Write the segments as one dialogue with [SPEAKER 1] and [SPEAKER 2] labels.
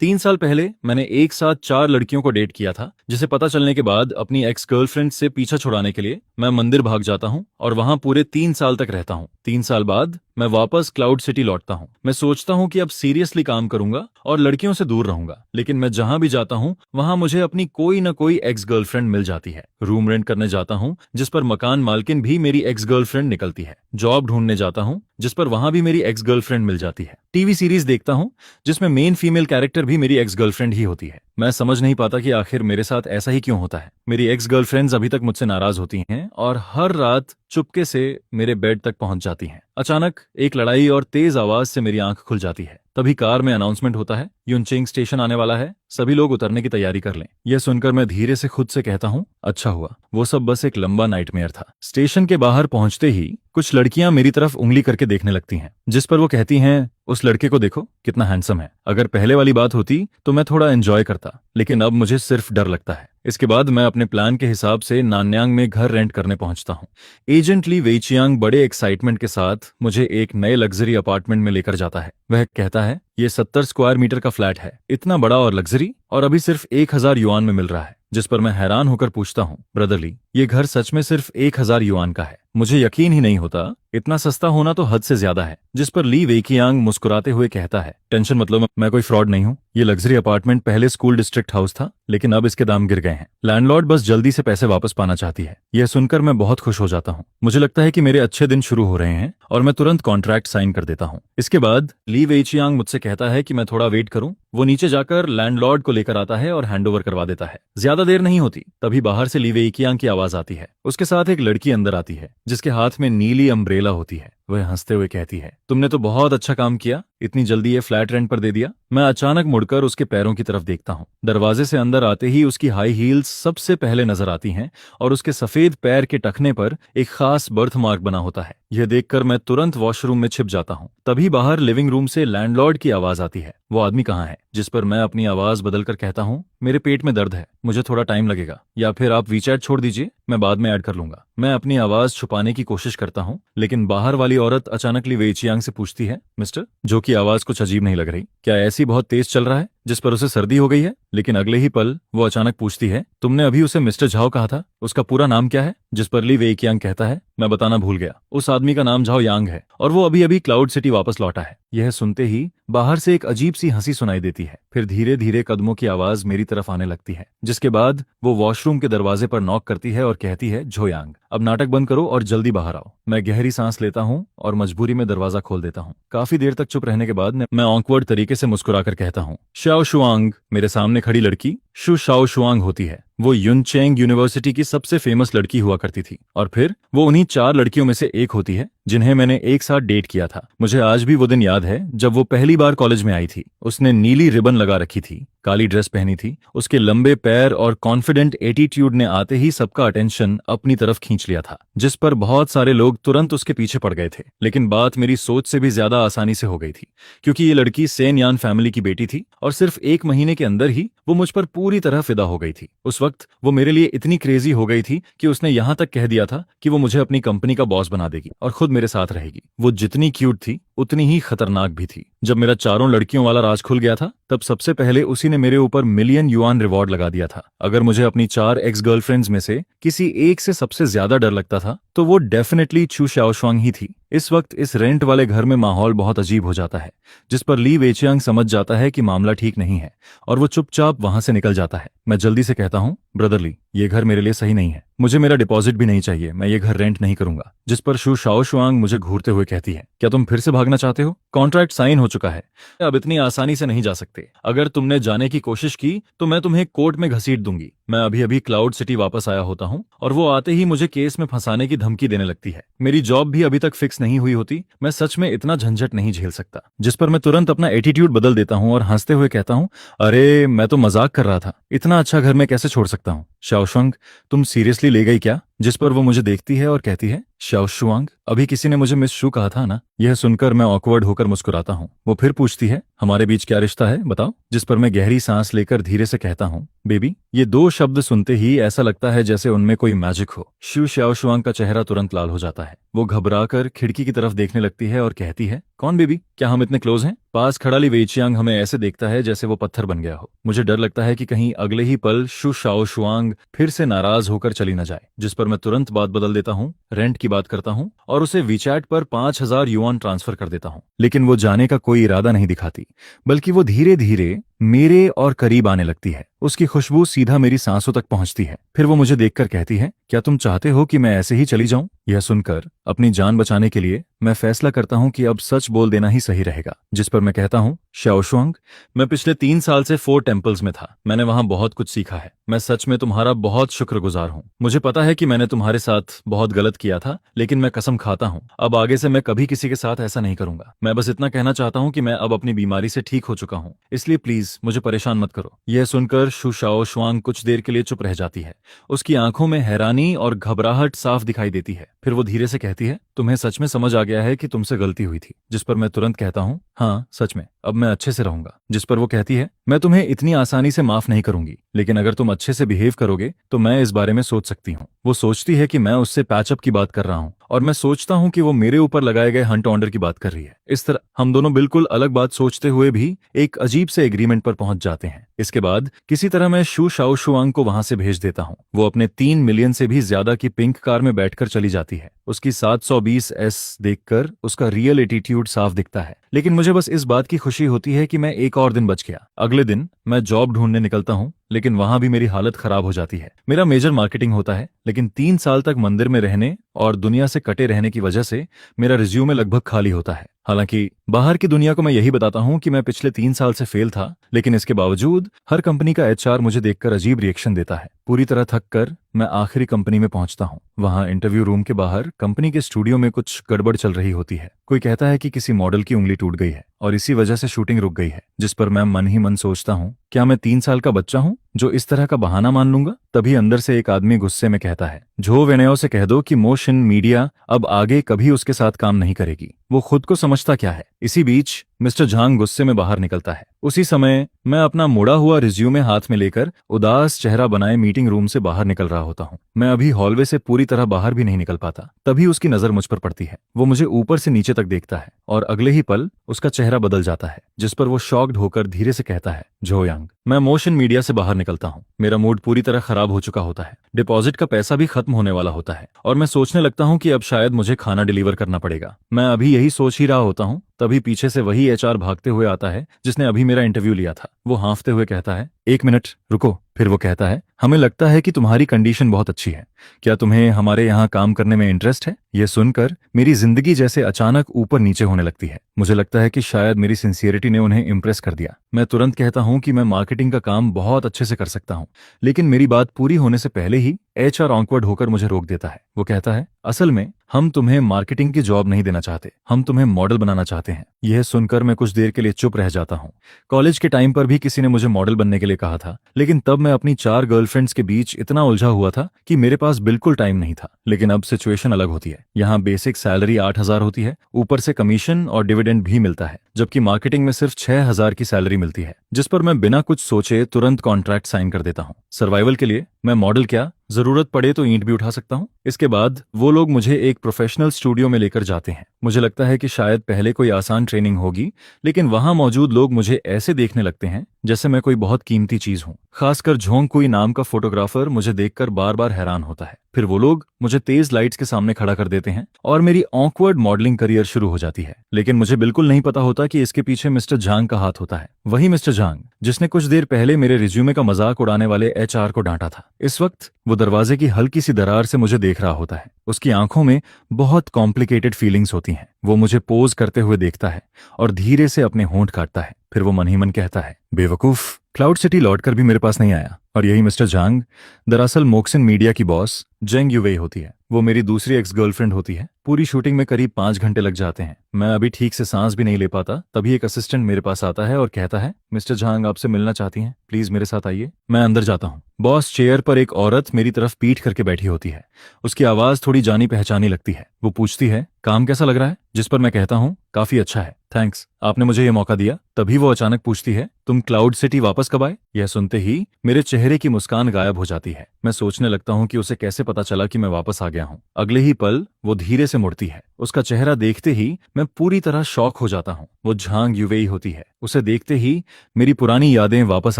[SPEAKER 1] 3 साल पहले मैंने एक साथ 4 लड़कियों को डेट किया था, जिसे पता चलने के बाद अपनी एक्स गर्लफ्रेंड से पीछा छुड़ाने के लिए मैं मंदिर भाग जाता हूँ और वहां पूरे 3 साल तक रहता हूँ। 3 साल बाद मैं वापस क्लाउड सिटी लौटता हूँ। मैं सोचता हूँ कि अब सीरियसली काम करूंगा और लड़कियों से दूर रहूंगा, लेकिन मैं जहां भी जाता हूँ वहां मुझे अपनी कोई न कोई एक्स गर्लफ्रेंड मिल जाती है। रूम रेंट करने जाता हूँ, जिस पर मकान मालकिन भी मेरी एक्स गर्लफ्रेंड निकलती है। जॉब ढूंढने जाता हूँ, जिस पर वहां भी मेरी एक्स गर्लफ्रेंड मिल जाती है। टीवी सीरीज देखता हूँ, जिसमें मेन फीमेल कैरेक्टर भी मेरी एक्स गर्लफ्रेंड ही होती है। मैं समझ नहीं पाता कि आखिर मेरे साथ ऐसा ही क्यों होता है। मेरी एक्स गर्लफ्रेंड्स अभी तक मुझसे नाराज होती हैं और हर रात चुपके से मेरे बेड तक पहुंच जाती हैं। अचानक एक लड़ाई और तेज आवाज से मेरी आंख खुल जाती है। तभी कार में अनाउंसमेंट होता है, युनचेंग स्टेशन आने वाला है, सभी लोग उतरने की तैयारी कर लें। यह सुनकर मैं धीरे से खुद से कहता हूँ, अच्छा हुआ, वो सब बस एक लंबा नाइटमेयर था। स्टेशन के बाहर पहुंचते ही कुछ लड़कियां मेरी तरफ उंगली करके देखने लगती हैं, जिस पर वो कहती हैं, उस लड़के को देखो कितना हैंडसम है। अगर पहले वाली बात होती तो मैं थोड़ा एंजॉय करता, लेकिन अब मुझे सिर्फ डर लगता है। इसके बाद मैं अपने प्लान के हिसाब से नान्यांग में घर रेंट करने पहुंचता हूं। एजेंट ली वेइचियांग बड़े एक्साइटमेंट के साथ मुझे एक नए लग्जरी अपार्टमेंट में लेकर जाता है। वह कहता है, ये 70 स्क्वायर मीटर का फ्लैट है, इतना बड़ा और लग्जरी, और अभी सिर्फ 1000 युआन में मिल रहा है। जिस पर मैं हैरान होकर पूछता हूँ, ब्रदर ली, ये घर सच में सिर्फ 1000 युआन का है? मुझे यकीन ही नहीं होता, इतना सस्ता होना तो हद से ज्यादा है। जिस पर ली वेइकियांग मुस्कुराते हुए कहता है, टेंशन मत लो, मैं कोई फ्रॉड नहीं हूँ। ये लग्जरी अपार्टमेंट पहले स्कूल डिस्ट्रिक्ट हाउस था, लेकिन अब इसके दाम गिर गए हैं। लैंडलॉर्ड बस जल्दी से पैसे वापस पाना चाहती है। यह सुनकर मैं बहुत खुश हो जाता हूँ। मुझे लगता है कि मेरे अच्छे दिन शुरू हो रहे हैं और मैं तुरंत कॉन्ट्रैक्ट साइन कर देता हूँ। इसके बाद ली वेइचियांग मुझसे कहता है कि मैं थोड़ा वेट करूं। वो नीचे जाकर लैंडलॉर्ड को लेकर आता है और हैंडओवर करवा देता है। ज्यादा देर नहीं होती, तभी बाहर से ली वेइकियांग की आवाज आती है। उसके साथ एक लड़की अंदर आती है, जिसके हाथ में नीली अम्ब्रेला होती है। वह हंसते हुए कहती है, तुमने तो बहुत अच्छा काम किया, इतनी जल्दी ये फ्लैट रेंट पर दे दिया। मैं अचानक मुड़कर उसके पैरों की तरफ देखता हूँ। दरवाजे से अंदर आते ही उसकी हाई हील्स सबसे पहले नजर आती हैं और उसके सफेद पैर के टखने पर एक खास बर्थ मार्क बना होता है। यह देखकर मैं तुरंत वॉशरूम में छिप जाता हूँ। तभी बाहर लिविंग रूम से लैंडलॉर्ड की आवाज आती है, वो आदमी कहाँ है? जिस पर मैं अपनी आवाज बदलकर कहता हूँ, मेरे पेट में दर्द है, मुझे थोड़ा टाइम लगेगा, या फिर आप वीचैट छोड़ दीजिए, मैं बाद में ऐड कर लूंगा। मैं अपनी आवाज छुपाने की कोशिश करता हूँ, लेकिन बाहर वाली औरत अचानक ली वेइचियांग से पूछती है, मिस्टर, जो की आवाज कुछ अजीब नहीं लग रही, क्या ऐसी बहुत तेज चल रहा है? जिस पर उसे सर्दी हो गई है। लेकिन अगले ही पल वो अचानक पूछती है, तुमने अभी उसे मिस्टर झाओ कहा था, उसका पूरा नाम क्या है? जिस पर ली वेइकियांग कहता है, मैं बताना भूल गया, उस आदमी का नाम झाओ यांग है और वो अभी अभी क्लाउड सिटी वापस लौटा है। यह सुनते ही बाहर से एक अजीब सी हंसी सुनाई देती है। फिर धीरे धीरे कदमों की आवाज मेरी तरफ आने लगती है, जिसके बाद वो वॉशरूम के दरवाजे पर नॉक करती है और कहती है, झोयांग, अब नाटक बंद करो और जल्दी बाहर आओ। मैं गहरी सांस लेता हूँ और मजबूरी में दरवाजा खोल देता हूँ। काफी देर तक चुप रहने के बाद मैं ऑकवर्ड तरीके से मुस्कुराकर कहता हूँ, शाओ शुआंग। मेरे सामने खड़ी लड़की शु शाओ शुआंग होती है। वो युनचेंग यूनिवर्सिटी की सबसे फेमस लड़की हुआ करती थी और फिर वो उन्हीं 4 लड़कियों में से एक होती है जिन्हें मैंने एक साथ डेट किया था। मुझे आज भी वो दिन याद है जब वो पहली बार कॉलेज में आई थी। उसने नीली रिबन लगा रखी थी, काली ड्रेस पहनी थी। उसके लंबे पैर और कॉन्फिडेंट एटीट्यूड ने आते ही सबका अटेंशन अपनी तरफ खींच लिया था, जिस पर बहुत सारे लोग तुरंत उसके पीछे पड़ गए थे। लेकिन बात मेरी सोच से भी ज्यादा आसानी से हो गई थी, क्योंकि ये लड़की सेन यान फैमिली की बेटी थी और सिर्फ 1 महीने के अंदर ही वो मुझ पर पूरी तरह फिदा हो गई थी। उस वक्त वो मेरे लिए इतनी क्रेजी हो गई थी कि उसने यहाँ तक कह दिया था कि वो मुझे अपनी कंपनी का बॉस बना देगी और खुद मेरे साथ रहेगी। वो जितनी क्यूट थी उतनी ही खतरनाक भी थी। जब मेरा 4 लड़कियों वाला राज खुल गया था, तब सबसे पहले उसी ने मेरे ऊपर मिलियन युआन रिवॉर्ड लगा दिया था। अगर मुझे अपनी 4 एक्स गर्लफ्रेंड्स में से किसी एक से सबसे ज्यादा डर लगता था तो वो डेफिनेटली चू शाओशुआंग ही थी। इस वक्त इस रेंट वाले घर में माहौल बहुत अजीब हो जाता है, जिस पर ली वेचियांग समझ जाता है कि मामला ठीक नहीं है और वो चुपचाप वहां से निकल जाता है। मैं जल्दी से कहता हूँ, ब्रदर ली, ये घर मेरे लिए सही नहीं है, मुझे मेरा डिपॉजिट भी नहीं चाहिए, मैं ये घर रेंट नहीं करूंगा। जिस पर शु शाओशुआंग मुझे घूरते हुए कहती है, क्या तुम फिर से भागना चाहते हो? कॉन्ट्रैक्ट साइन हो चुका है, अब इतनी आसानी से नहीं जा सकते। अगर तुमने जाने की कोशिश की तो मैं तुम्हें कोर्ट में घसीट दूंगी। मैं अभी अभी क्लाउड सिटी वापस आया होता हूँ और वो आते ही मुझे केस में फंसाने की धमकी देने लगती है। मेरी जॉब भी अभी तक फिक्स नहीं हुई होती, मैं सच में इतना झंझट नहीं झेल सकता। जिस पर मैं तुरंत अपना एटीट्यूड बदल देता हूँ और हंसते हुए कहता हूँ, अरे मैं तो मजाक कर रहा था, इतना अच्छा घर में कैसे छोड़ सकता हूँ? शाओशुआंग, तुम सीरियसली ले गई क्या? जिस पर वो मुझे देखती है और कहती है, शाओ शुआंग, अभी किसी ने मुझे मिस शू कहा था ना। यह सुनकर मैं ऑकवर्ड होकर मुस्कुराता हूँ। वो फिर पूछती है, हमारे बीच क्या रिश्ता है बताओ। जिस पर मैं गहरी सांस लेकर धीरे से कहता हूँ, बेबी। ये दो शब्द सुनते ही ऐसा लगता है जैसे उनमें कोई मैजिक हो। शू शाओ शुआंग का चेहरा तुरंत लाल हो जाता है। वो घबराकर खिड़की की तरफ देखने लगती है और कहती है, कौन बेबी, क्या हम इतने क्लोज हैं? पास खड़ा ली वेइचियांग हमें ऐसे देखता है जैसे वो पत्थर बन गया हो। मुझे डर लगता है कि कहीं अगले ही पल शू शाओ शुआंग फिर से नाराज होकर चली न जाए। जिस पर मैं तुरंत बात बदल देता हूँ, रेंट की बात करता हूँ और उसे वीचैट पर 5,000 युआन ट्रांसफर कर देता हूँ। लेकिन वो जाने का कोई इरादा नहीं दिखाती, बल्कि वो धीरे धीरे मेरे और करीब आने लगती है। उसकी खुशबू सीधा मेरी सांसों तक पहुंचती है। फिर वो मुझे देखकर कहती है, क्या तुम चाहते हो कि मैं ऐसे ही चली जाऊं? यह सुनकर अपनी जान बचाने के लिए मैं फैसला करता हूं कि अब सच बोल देना ही सही रहेगा। जिस पर मैं कहता हूं, शाओशुआंग, मैं पिछले 3 साल से 4 टेम्पल्स में था। मैंने वहां बहुत कुछ सीखा है। मैं सच में तुम्हारा बहुत शुक्रगुजार हूं। मुझे पता है कि मैंने तुम्हारे साथ बहुत गलत किया था, लेकिन मैं कसम खाता हूं अब आगे से मैं कभी किसी के साथ ऐसा नहीं करूंगा। मैं बस इतना कहना चाहता हूं कि मैं अब अपनी बीमारी से ठीक हो चुका हूं, इसलिए प्लीज मुझे परेशान मत करो। यह सुनकर शू शाओ शुआंग कुछ देर के लिए चुप रह जाती है। उसकी आंखों में हैरानी और घबराहट साफ दिखाई देती है। फिर वो धीरे से कहती है, तुम्हें सच में समझ आ गया है कि तुमसे गलती हुई थी? जिस पर मैं तुरंत कहता हूँ, हाँ सच में, अब मैं अच्छे से रहूंगा। जिस पर वो कहती है, मैं तुम्हें इतनी आसानी से माफ नहीं करूंगी, लेकिन अगर तुम अच्छे से बिहेव करोगे तो मैं इस बारे में सोच सकती हूँ। वो सोचती है कि मैं उससे पैचअप की बात कर रहा हूँ और मैं सोचता हूँ कि वो मेरे ऊपर लगाए गए हंट ऑर्डर की बात कर रही है। इस तरह हम दोनों बिल्कुल अलग बात सोचते हुए भी एक अजीब से एग्रीमेंट पर पहुंच जाते हैं। इसके बाद किसी तरह मैं शू शाओ शुआंग को वहां से भेज देता हूँ। वो अपने 3 मिलियन से भी ज्यादा की पिंक कार में बैठकर चली जाती है। उसकी 720S देखकर उसका रियल एटीट्यूड साफ दिखता है, लेकिन मुझे बस इस बात की खुशी होती है कि मैं एक और दिन बच गया। अगले दिन मैं जॉब ढूंढने निकलता हूँ, लेकिन वहां भी मेरी हालत खराब हो जाती है। मेरा मेजर मार्केटिंग होता है, लेकिन 3 साल तक मंदिर में रहने और दुनिया से कटे रहने की वजह से मेरा रिज्यूमे लगभग खाली होता है। हालांकि बाहर की दुनिया को मैं यही बताता हूं कि मैं पिछले 3 साल से फेल था, लेकिन इसके बावजूद हर कंपनी का एचआर मुझे देखकर अजीब रिएक्शन देता है। पूरी तरह थक कर मैं आखिरी कंपनी में पहुंचता हूं। वहां इंटरव्यू रूम के बाहर कंपनी के स्टूडियो में कुछ गड़बड़ चल रही होती है। कोई कहता है कि किसी मॉडल की उंगली टूट गई है और इसी वजह से शूटिंग रुक गई है। जिस पर मैं मन ही मन सोचता हूं, क्या मैं 3 साल का बच्चा हूं जो इस तरह का बहाना मान लूंगा? तभी अंदर से एक आदमी गुस्से में कहता है, झो वेनेओ से कह दो कि मोशन मीडिया अब आगे कभी उसके साथ काम नहीं करेगी। वो खुद को समझता क्या है? इसी बीच मिस्टर झांग गुस्से में बाहर निकलता है। उसी समय मैं अपना मुड़ा हुआ रिज्यूमे हाथ में लेकर उदास चेहरा बनाए मीटिंग रूम से बाहर निकल रहा होता हूँ। मैं अभी हॉलवे से पूरी तरह बाहर भी नहीं निकल पाता, तभी उसकी नजर मुझ पर पड़ती है। वो मुझे ऊपर से नीचे तक देखता है और अगले ही पल उसका चेहरा बदल जाता है। जिस पर वो शॉक्ड होकर धीरे से कहता है, झो यांग। मैं मोशन मीडिया से बाहर निकलता हूँ। मेरा मूड पूरी तरह खराब हो चुका होता है। डिपॉजिट का पैसा भी खत्म होने वाला होता है और मैं सोचने लगता हूँ कि अब शायद मुझे खाना डिलीवर करना पड़ेगा। मैं अभी यही सोच ही रहा होता हूँ, तभी पीछे से वही एचआर भागते हुए आता है जिसने अभी मेरा इंटरव्यू लिया था। वो हाँफते हुए कहता है, 1 मिनट रुको। फिर वो कहता है, हमें लगता है कि तुम्हारी कंडीशन बहुत अच्छी है। क्या तुम्हें हमारे यहाँ काम करने में इंटरेस्ट है? यह सुनकर मेरी जिंदगी जैसे अचानक ऊपर नीचे होने लगती है। मुझे लगता है कि शायद मेरी सिंसियरिटी ने उन्हें इम्प्रेस कर दिया। मैं तुरंत कहता हूँ कि मैं मार्केटिंग का काम बहुत अच्छे से कर सकता हूँ, लेकिन मेरी बात पूरी होने से पहले ही एचआर ऑकवर्ड होकर मुझे रोक देता है। वो कहता है, असल में हम तुम्हें मार्केटिंग की जॉब नहीं देना चाहते, हम तुम्हें मॉडल बनाना चाहते हैं। यह सुनकर मैं कुछ देर के लिए चुप रह जाता हूँ। कॉलेज के टाइम पर भी किसी ने मुझे मॉडल बनने के लिए कहा था, लेकिन तब मैं अपनी 4 गर्लफ्रेंड्स के बीच इतना उलझा हुआ था कि मेरे पास बिल्कुल टाइम नहीं था। लेकिन अब सिचुएशन अलग होती है। यहाँ बेसिक सैलरी 8,000 होती है, ऊपर से कमीशन और डिविडेंड भी मिलता है, जबकि मार्केटिंग में सिर्फ 6,000 की सैलरी मिलती है। जिस पर मैं बिना कुछ सोचे तुरंत कॉन्ट्रैक्ट साइन कर देता हूँ। सर्वाइवल के लिए मैं मॉडल क्या, जरूरत पड़े तो ईंट भी उठा सकता हूँ। इसके बाद वो लोग मुझे एक प्रोफेशनल स्टूडियो में लेकर जाते हैं। मुझे लगता है कि शायद पहले कोई आसान ट्रेनिंग होगी, लेकिन वहां मौजूद लोग मुझे ऐसे देखने लगते हैं जैसे मैं कोई बहुत कीमती चीज हूँ। खासकर झोंग कुई नाम का फोटोग्राफर मुझे देखकर बार बार हैरान होता है। फिर वो लोग मुझे तेज लाइट्स के सामने खड़ा कर देते हैं और मेरी ऑकवर्ड मॉडलिंग करियर शुरू हो जाती है। लेकिन मुझे बिल्कुल नहीं पता होता कि इसके पीछे मिस्टर झांग का हाथ होता है। वही मिस्टर झांग जिसने कुछ देर पहले मेरे रिज्यूमे का मजाक उड़ाने वाले एचआर को डांटा था। इस वक्त वो दरवाजे की हल्की सी दरार से मुझे देख रहा होता है। उसकी आंखों में बहुत कॉम्प्लिकेटेड फीलिंग्स होती हैं। वो मुझे पोज करते हुए देखता है और धीरे से अपने होंठ काटता है। फिर वो मन ही मन कहता है, बेवकूफ, क्लाउड सिटी लौटकर भी मेरे पास नहीं आया। और यही मिस्टर झांग दरअसल मोक्सिन मीडिया की बॉस जेंग यूवेई होती है। वो मेरी दूसरी एक्स गर्लफ्रेंड होती है। पूरी शूटिंग में करीब 5 घंटे लग जाते हैं। मैं अभी ठीक से सांस भी नहीं ले पाता। तभी एक असिस्टेंट मेरे पास आता है और कहता है, मिस्टर झांग आपसे मिलना चाहती हैं, प्लीज मेरे साथ आइए। मैं अंदर जाता हूँ। बॉस चेयर पर एक औरत मेरी तरफ पीठ करके बैठी होती है। उसकी आवाज थोड़ी जानी पहचानी लगती है। वो पूछती है, काम कैसा लग रहा है? जिस पर मैं कहता हूँ, काफी अच्छा है, थैंक्स, आपने मुझे ये मौका दिया। तभी वो अचानक पूछती है, तुम क्लाउड सिटी वापस कब आए? यह सुनते ही मेरे चेहरे की मुस्कान गायब हो जाती है। मैं सोचने लगता हूँ कि उसे कैसे पता चला कि मैं वापस आ गया हूँ। अगले ही पल वो धीरे से मुड़ती है। उसका चेहरा देखते ही मैं पूरी तरह शॉक हो जाता हूँ। वो झांग यूवेई होती है। उसे देखते ही मेरी पुरानी यादें वापस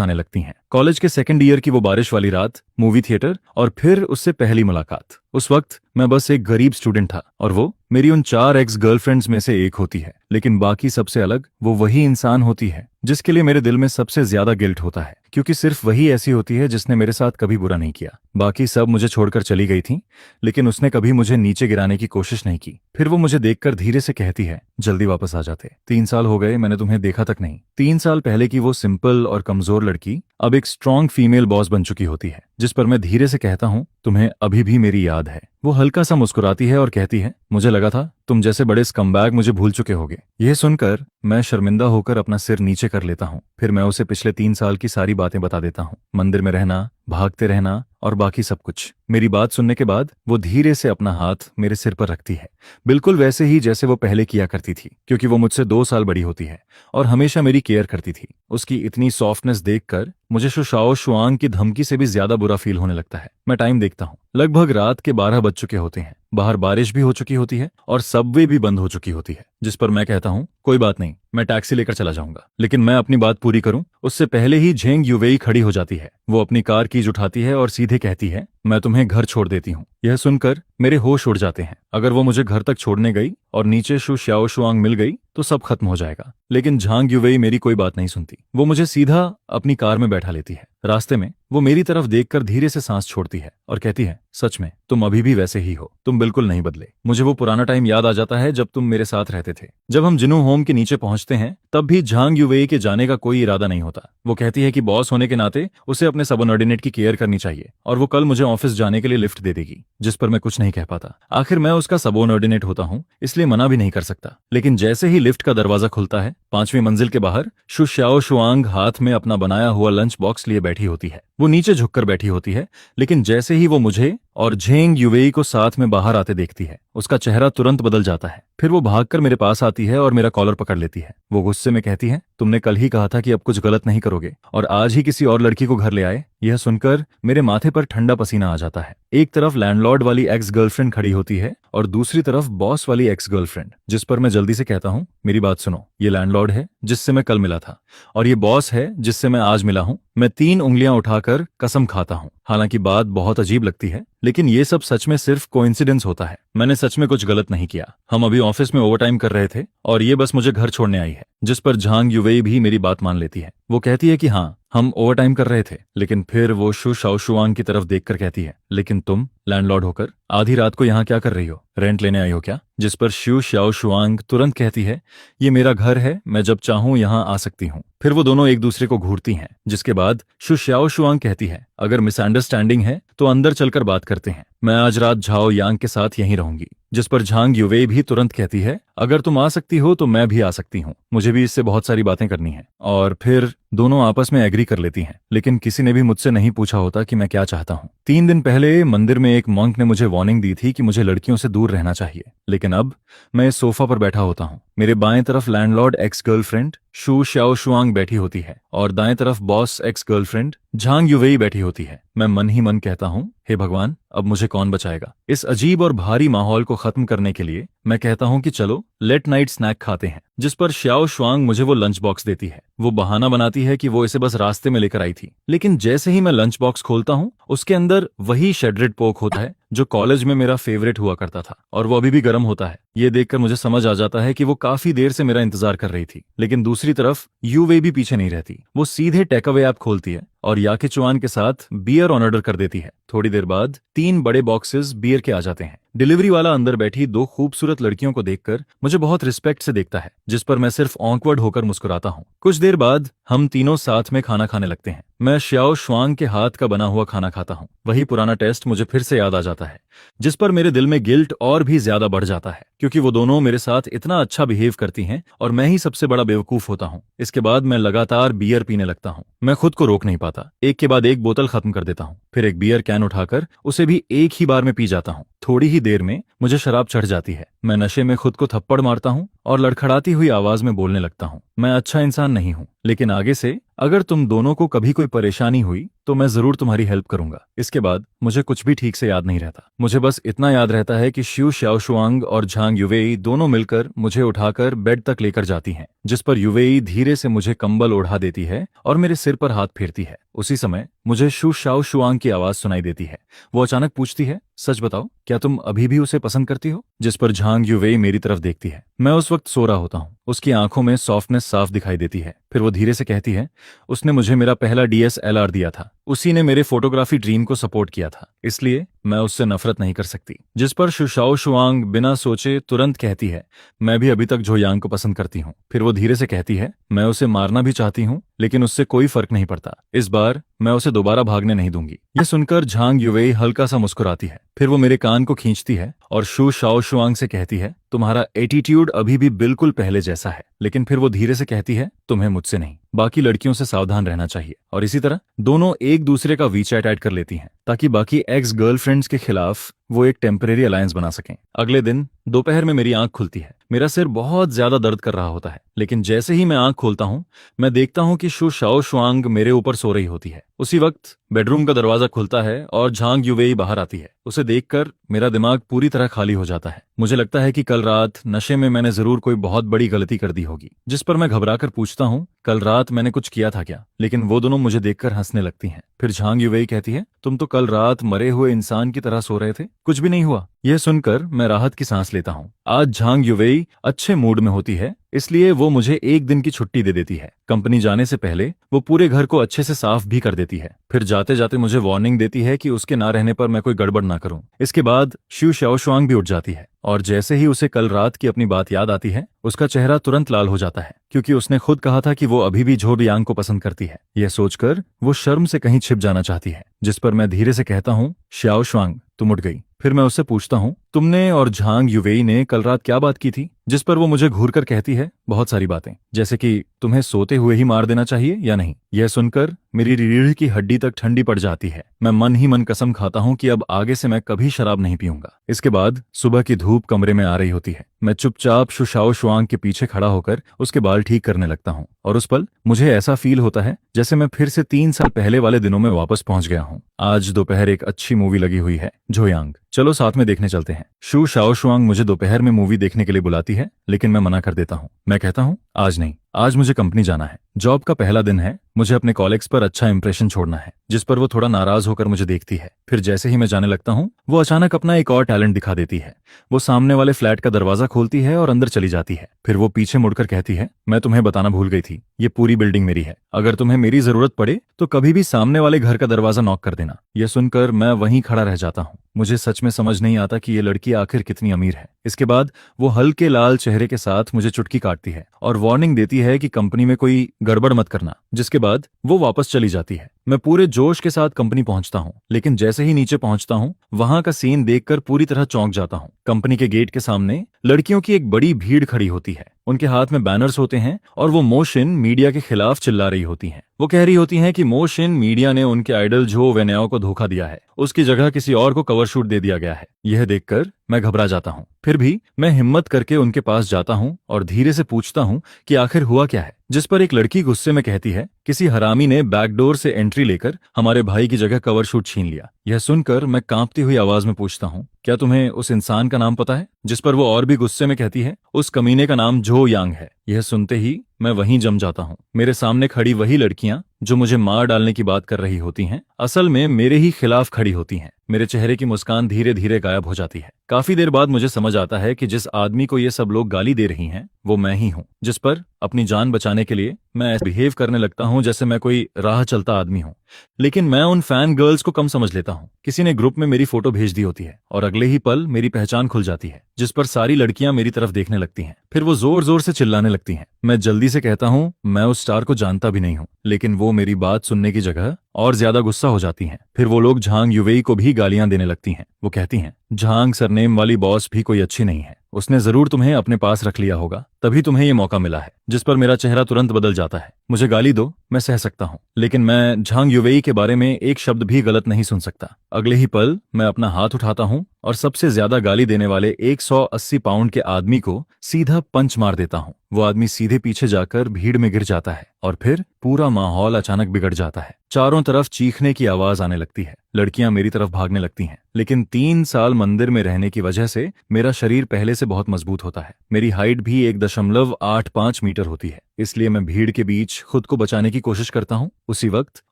[SPEAKER 1] आने लगती हैं। कॉलेज के सेकंड ईयर की वो बारिश वाली रात, मूवी थिएटर और फिर उससे पहली मुलाकात। उस वक्त मैं बस एक गरीब स्टूडेंट था और वो मेरी उन 4 एक्स गर्लफ्रेंड्स में से एक होती है। लेकिन बाकी सबसे अलग वो वही इंसान होती है जिसके लिए मेरे दिल में सबसे ज्यादा गिल्ट होता है, क्योंकि सिर्फ वही ऐसी होती है जिसने मेरे साथ कभी बुरा नहीं किया। बाकी सब मुझे छोड़कर चली गई थी, लेकिन उसने कभी मुझे नीचे गिराने की कोशिश नहीं की। फिर वो मुझे देखकर धीरे से कहती है, जल्दी वापस आ जाते, 3 साल हो गए, मैंने तुम्हें देखा तक नहीं। 3 साल पहले की वो सिंपल और कमजोर लड़की अब एक स्ट्रॉन्ग फीमेल बॉस बन चुकी होती है। जिस पर मैं धीरे से कहता हूँ, तुम्हें अभी भी मेरी याद है? वो हल्का सा मुस्कुराती है और कहती है, मुझे लगा था तुम जैसे बड़े स्कमबैग मुझे भूल चुके होगे। यह सुनकर मैं शर्मिंदा होकर अपना सिर नीचे कर लेता हूँ। फिर मैं उसे पिछले 3 साल की सारी बातें बता देता हूँ, मंदिर में रहना, भागते रहना और बाकी सब कुछ। मेरी बात सुनने के बाद वो धीरे से अपना हाथ मेरे सिर पर रखती है, बिल्कुल वैसे ही जैसे वो पहले किया करती थी, क्योंकि वो मुझसे 2 साल बड़ी होती है और हमेशा मेरी केयर करती थी। उसकी इतनी सॉफ्टनेस देखकर मुझे शुशाओ शुआंग की धमकी से भी ज्यादा बुरा फील होने लगता है। मैं टाइम देखता हूँ, लगभग रात के 12 बज चुके होते हैं। बाहर बारिश भी हो चुकी होती है और सबवे भी बंद हो चुकी होती है। जिस पर मैं कहता हूँ, कोई बात नहीं, मैं टैक्सी लेकर चला जाऊंगा। लेकिन मैं अपनी बात पूरी करूं उससे पहले ही झेंग यूवेई खड़ी हो जाती है। वो अपनी कार कीज उठाती है और सीधे कहती है, मैं तुम्हें घर छोड़ देती हूँ। यह सुनकर मेरे होश उड़ जाते हैं। अगर वो मुझे घर तक छोड़ने गई और नीचे शु श्याओ शुआंग मिल गई तो सब खत्म हो जाएगा। लेकिन झांग यूवेई मेरी कोई बात नहीं सुनती। वो मुझे सीधा अपनी कार में बैठा लेती है। रास्ते में वो मेरी तरफ देखकर धीरे से सांस छोड़ती है और कहती है, सच में तुम अभी भी वैसे ही हो, तुम बिल्कुल नहीं बदले। मुझे वो पुराना टाइम याद आ जाता है जब तुम मेरे साथ रहते थे। जब हम जिनू होम के नीचे पहुंचते हैं तब भी झांग यूवेई के जाने का कोई इरादा नहीं होता। वो कहती है कि बॉस होने के नाते उसे अपने सबऑर्डिनेट की केयर करनी चाहिए और वो कल मुझे ऑफिस जाने के लिए लिफ्ट दे देगी। जिस पर मैं कुछ नहीं कह पाता। आखिर मैं उसका सबऑर्डिनेट होता हूँ, इसलिए मना भी नहीं कर सकता। लेकिन जैसे ही लिफ्ट का दरवाजा खुलता है, 5वीं मंजिल के बाहर शु श्याओ शुआंग हाथ में अपना बनाया हुआ लंच बॉक्स लिए बैठी होती है। वो नीचे झुककर बैठी होती है, लेकिन जैसे ही वो मुझे और झेंग यूवेई को साथ में बाहर आते देखती है, उसका चेहरा तुरंत बदल जाता है। फिर वो भागकर मेरे पास आती है और मेरा कॉलर पकड़ लेती है। वो गुस्से में कहती है, तुमने कल ही कहा था कि अब कुछ गलत नहीं करोगे और आज ही किसी और लड़की को घर ले आए। यह सुनकर मेरे माथे पर ठंडा पसीना आ जाता है। एक तरफ लैंडलॉर्ड वाली एक्स गर्लफ्रेंड खड़ी होती है और दूसरी तरफ बॉस वाली एक्स गर्लफ्रेंड। जिस पर मैं जल्दी से कहता हूँ, मेरी बात सुनो, ये लैंडलॉर्ड है जिससे मैं कल मिला था और ये बॉस है जिससे मैं आज मिला हूँ। मैं 3 उंगलियां उठाकर कसम खाता हूँ। हालांकि बात बहुत अजीब लगती है, लेकिन ये सब सच में सिर्फ कोइंसिडेंस होता है। मैंने सच में कुछ गलत नहीं किया। हम अभी ऑफिस में ओवरटाइम कर रहे थे और ये बस मुझे घर छोड़ने आई है। जिस पर झांग यूवेई भी मेरी बात मान लेती है। वो कहती है कि हाँ, हम ओवरटाइम कर रहे थे। लेकिन फिर वो शु शाओ शुआंग की तरफ देखकर कहती है, लेकिन तुम लैंडलॉर्ड होकर आधी रात को यहाँ क्या कर रही हो? रेंट लेने आई हो क्या? जिस पर शु शाओ शुआंग तुरंत कहती है, ये मेरा घर है, मैं जब चाहूं यहाँ आ सकती हूँ। फिर वो दोनों एक दूसरे को घूरती हैं, जिसके बाद शु शाओ शुआंग कहती है, अगर मिसअंडरस्टैंडिंग है तो अंदर चलकर बात करते हैं, मैं आज रात झाओ यांग के साथ यहीं रहूंगी। जिस पर झांग यूवेई भी तुरंत कहती है, अगर तुम आ सकती हो तो मैं भी आ सकती हूँ, मुझे भी इससे बहुत सारी बातें करनी है। और फिर दोनों आपस में एग्री कर लेती हैं। लेकिन किसी ने भी मुझसे नहीं पूछा होता कि मैं क्या चाहता हूँ। 3 दिन पहले मंदिर में एक मॉन्क ने मुझे वार्निंग दी थी कि मुझे लड़कियों से दूर रहना चाहिए, लेकिन अब मैं इस सोफा पर बैठा होता हूँ। मेरे बाएं तरफ लैंडलॉर्ड एक्स गर्लफ्रेंड शु श्याओ शुआंग बैठी होती है और दाएं तरफ बॉस एक्स गर्लफ्रेंड झांग यूवेई बैठी होती है। मैं मन ही मन कहता हूँ, हे भगवान, अब मुझे कौन बचाएगा? इस अजीब और भारी माहौल को खत्म करने के लिए मैं कहता हूँ कि चलो लेट नाइट स्नैक खाते हैं। जिस पर श्याओ शुआंग मुझे वो लंच बॉक्स देती है। वो बहाना बनाती है कि वो इसे बस रास्ते में लेकर आई थी, लेकिन जैसे ही मैं लंच बॉक्स खोलता हूँ उसके अंदर वही शेड्रेड पोक होता है जो कॉलेज में मेरा फेवरेट हुआ करता था, और वो अभी भी गर्म होता है। ये देखकर मुझे समझ आ जाता है कि वो काफी देर से मेरा इंतजार कर रही थी। लेकिन दूसरी तरफ यूवे भी पीछे नहीं रहती। वो सीधे टेक अवे ऐप खोलती है और याके चुआन के साथ बियर ऑर्डर कर देती है। थोड़ी देर बाद 3 बड़े बॉक्सेस बियर के आ जाते हैं। डिलीवरी वाला अंदर बैठी 2 खूबसूरत लड़कियों को देखकर मुझे बहुत रिस्पेक्ट से देखता है, जिस पर मैं सिर्फ ऑकवर्ड होकर मुस्कुराता हूँ। कुछ देर बाद हम तीनों साथ में खाना खाने लगते हैं। मैं श्याओ शुआंग के हाथ का बना हुआ खाना खाता हूँ। वही पुराना टेस्ट मुझे फिर से याद आ जाता है, जिस पर मेरे दिल में गिल्ट और भी ज्यादा बढ़ जाता है। क्योंकि वो दोनों मेरे साथ इतना अच्छा बिहेव करती हैं और मैं ही सबसे बड़ा बेवकूफ होता हूँ। इसके बाद मैं लगातार बियर पीने लगता हूँ। मैं खुद को रोक नहीं पाता, एक के बाद एक बोतल खत्म कर देता हूँ। फिर एक बियर कैन उठाकर उसे भी एक ही बार में पी जाता हूँ। थोड़ी ही देर में मुझे शराब चढ़ जाती है। मैं नशे में खुद को थप्पड़ मारता हूँ और लड़खड़ाती हुई आवाज में बोलने लगता हूँ, मैं अच्छा इंसान नहीं हूँ, लेकिन आगे से अगर तुम दोनों को कभी कोई परेशानी हुई तो मैं जरूर तुम्हारी हेल्प करूंगा। इसके बाद मुझे कुछ भी ठीक से याद नहीं रहता। मुझे बस इतना याद रहता है कि शिव शाओशुआंग और झांग युवेई दोनों मिलकर मुझे उठाकर बेड तक लेकर जाती हैं, जिस पर युवेई धीरे से मुझे कंबल ओढ़ा देती है और मेरे सिर पर हाथ फेरती है। उसी समय मुझे शु शाओशुआंग की आवाज सुनाई देती है। वो अचानक पूछती है, सच बताओ, क्या तुम अभी भी उसे पसंद करती हो? जिस पर झांग युवेई मेरी तरफ देखती है। मैं उस वक्त सो रहा होता हूँ। उसकी आंखों में सॉफ्टनेस साफ दिखाई देती है। फिर वो धीरे से कहती है, उसने मुझे मेरा पहला DSLR दिया था, उसी ने मेरे फोटोग्राफी ड्रीम को सपोर्ट किया था, इसलिए मैं उससे नफरत नहीं कर सकती। जिस पर शु शाओशुआंग बिना सोचे तुरंत कहती है, मैं भी अभी तक जोयांग को पसंद करती हूँ। फिर वो धीरे से कहती है, मैं उसे मारना भी चाहती हूँ, लेकिन उससे कोई फर्क नहीं पड़ता। इस बार मैं उसे दोबारा भागने नहीं दूंगी। यह सुनकर झांग युवेई हल्का सा मुस्कुराती है। फिर वो मेरे कान को खींचती है और शु शाओशुआंग से कहती है, तुम्हारा एटीट्यूड अभी भी बिल्कुल पहले जैसा है। लेकिन फिर वो धीरे से कहती है, तुम्हें मुझसे नहीं, बाकी लड़कियों से सावधान रहना चाहिए। और इसी तरह दोनों एक दूसरे का वीचैट ऐड कर लेती हैं ताकि बाकी एक्स गर्लफ्रेंड्स के खिलाफ वो एक टेम्परेरी अलायंस बना सकें। अगले दिन दोपहर में मेरी आंख खुलती है। मेरा सिर बहुत ज्यादा दर्द कर रहा होता है, लेकिन जैसे ही मैं आंख खोलता हूँ मैं देखता हूँ कि शु शाओशुआंग मेरे ऊपर सो रही होती है। उसी वक्त बेडरूम का दरवाजा खुलता है और झांग युवेई बाहर आती है। उसे देखकर मेरा दिमाग पूरी तरह खाली हो जाता है। मुझे लगता है कि कल रात नशे में मैंने जरूर कोई बहुत बड़ी गलती कर दी होगी। जिस पर मैं घबराकर पूछता हूँ, कल रात मैंने कुछ किया था क्या? लेकिन वो दोनों मुझे देखकर हंसने लगती हैं। फिर झांग युवेई कहती है, तुम तो कल रात मरे हुए इंसान की तरह सो रहे थे, कुछ भी नहीं हुआ। यह सुनकर मैं राहत की सांस लेता हूँ। आज झांग युवेई अच्छे मूड में होती है, इसलिए वो मुझे एक दिन की छुट्टी दे देती है। कंपनी जाने से पहले वो पूरे घर को अच्छे से साफ भी कर देती है। फिर जाते जाते मुझे वार्निंग देती है कि उसके ना रहने पर मैं कोई गड़बड़ ना करूं। इसके बाद शिव शाओशुआंग भी उठ जाती है और जैसे ही उसे कल रात की अपनी बात याद आती है, उसका चेहरा तुरंत लाल हो जाता है, क्योंकि उसने खुद कहा था कि वो अभी भी झोबियांग को पसंद करती है। यह सोचकर वो शर्म से कहीं छिप जाना चाहती है। जिस पर मैं धीरे से कहता हूँ, शाओशुआंग तुम उठ गई। फिर मैं उससे पूछता हूँ, तुमने और झांग युवेई ने कल रात क्या बात की थी? जिस पर वो मुझे घूर कर कहती है, बहुत सारी बातें, जैसे कि तुम्हें सोते हुए ही मार देना चाहिए या नहीं। यह सुनकर मेरी रीढ़ की हड्डी तक ठंडी पड़ जाती है। मैं मन ही मन कसम खाता हूँ कि अब आगे से मैं कभी शराब नहीं पीऊंगा। इसके बाद सुबह की धूप कमरे में आ रही होती है। मैं चुपचाप शु शाओशुआंग के पीछे खड़ा होकर उसके बाल ठीक करने लगता हूँ और उस पल मुझे ऐसा फील होता है जैसे मैं फिर से 3 साल पहले वाले दिनों में वापस पहुंच गया हूँ। आज दोपहर एक अच्छी मूवी लगी हुई है, जोयांग, चलो साथ में देखने चलते हैं। शु शाओशुआंग मुझे दोपहर में मूवी देखने के लिए बुलाती है, लेकिन मैं मना कर देता हूँ। मैं कहता हूँ, आज नहीं, आज मुझे कंपनी जाना है, जॉब का पहला दिन है, मुझे अपने कॉलेग्स पर अच्छा इंप्रेशन छोड़ना है। जिस पर वो थोड़ा नाराज होकर मुझे देखती है। फिर जैसे ही मैं जाने लगता हूँ, वो अचानक अपना एक और टैलेंट दिखा देती है। वो सामने वाले फ्लैट का दरवाजा खोलती है और अंदर चली जाती है। फिर वो पीछे मुड़कर कहती है, मैं तुम्हें बताना भूल गई थी, ये पूरी बिल्डिंग मेरी है, अगर तुम्हें मेरी जरूरत पड़े तो कभी भी सामने वाले घर का दरवाजा नॉक कर देना। यह सुनकर मैं वहीं खड़ा रह जाता हूँ। मुझे सच में समझ नहीं आता कि ये लड़की आखिर कितनी अमीर है। इसके बाद वो हल्के लाल चेहरे के साथ मुझे चुटकी काटती है और वार्निंग देती है कि कंपनी में कोई गड़बड़ मत करना। जिसके बाद वो वापस चली जाती है। मैं पूरे जोश के साथ कंपनी पहुंचता हूँ, लेकिन जैसे ही नीचे पहुंचता हूँ, वहां का सीन देखकर पूरी तरह चौंक जाता हूँ। कंपनी के गेट के सामने लड़कियों की एक बड़ी भीड़ खड़ी होती है। उनके हाथ में बैनर्स होते हैं और वो मोशिन मीडिया के खिलाफ चिल्ला रही होती हैं। वो कह रही होती हैं कि मोशिन मीडिया ने उनके आइडल जो वेन्याओ को धोखा दिया है, उसकी जगह किसी और को कवर शूट दे दिया गया है। यह देखकर मैं घबरा जाता हूँ। फिर भी मैं हिम्मत करके उनके पास जाता हूँ और धीरे से पूछता हूँ कि आखिर हुआ क्या है। जिस पर एक लड़की गुस्से में कहती है, किसी हरामी ने बैकडोर से एंट्री लेकर हमारे भाई की जगह कवर शूट छीन लिया। यह सुनकर मैं कांपती हुई आवाज में पूछता हूँ, क्या तुम्हें उस इंसान का नाम पता है? जिस पर वो और भी गुस्से में कहती है, उस कमीने का नाम जोयांग है। यह सुनते ही मैं वहीं जम जाता हूँ। मेरे सामने खड़ी वही लड़कियां जो मुझे मार डालने की बात कर रही होती हैं, असल में मेरे ही खिलाफ खड़ी होती हैं। मेरे चेहरे की मुस्कान धीरे धीरे गायब हो जाती है। काफी देर बाद मुझे समझ आता है कि जिस आदमी को ये सब लोग गाली दे रही हैं, वो मैं ही हूँ। जिस पर अपनी जान बचाने के लिए मैं ऐसे बिहेव करने लगता हूँ जैसे मैं कोई राह चलता आदमी हूँ। लेकिन मैं उन फैन गर्ल्स को कम समझ लेता हूँ। किसी ने ग्रुप में मेरी फोटो भेज दी होती है और अगले ही पल मेरी पहचान खुल जाती है, जिस पर सारी लड़कियां मेरी तरफ देखने लगती हैं। फिर वो जोर जोर से चिल्लाने लगती हैं। मैं जल्दी से कहता हूँ, मैं उस स्टार को जानता भी नहीं हूँ, लेकिन वो मेरी बात सुनने की जगह और ज्यादा गुस्सा हो जाती हैं। फिर वो लोग झांग युवेई को भी गालियां देने लगती हैं। वो कहती हैं, झांग सरनेम वाली बॉस भी कोई अच्छी नहीं है, उसने जरूर तुम्हें अपने पास रख लिया होगा, तभी तुम्हें ये मौका मिला है। जिस पर मेरा चेहरा तुरंत बदल जाता है। मुझे गाली दो, मैं सह सकता हूँ, लेकिन मैं झांग युवेई के बारे में एक शब्द भी गलत नहीं सुन सकता। अगले ही पल मैं अपना हाथ उठाता हूँ और सबसे ज्यादा गाली देने वाले 180 पाउंड के आदमी को सीधा पंच मार देता हूँ। वो आदमी सीधे पीछे जाकर भीड़ में गिर जाता है और फिर पूरा माहौल अचानक बिगड़ जाता है। चारों तरफ चीखने की आवाज आने लगती है। लड़कियां मेरी तरफ भागने लगती हैं। लेकिन 3 साल मंदिर में रहने की वजह से मेरा शरीर पहले से बहुत मजबूत होता है। मेरी हाइट भी 1.85 मीटर होती है, इसलिए मैं भीड़ के बीच खुद को बचाने की कोशिश करता हूँ। उसी वक्त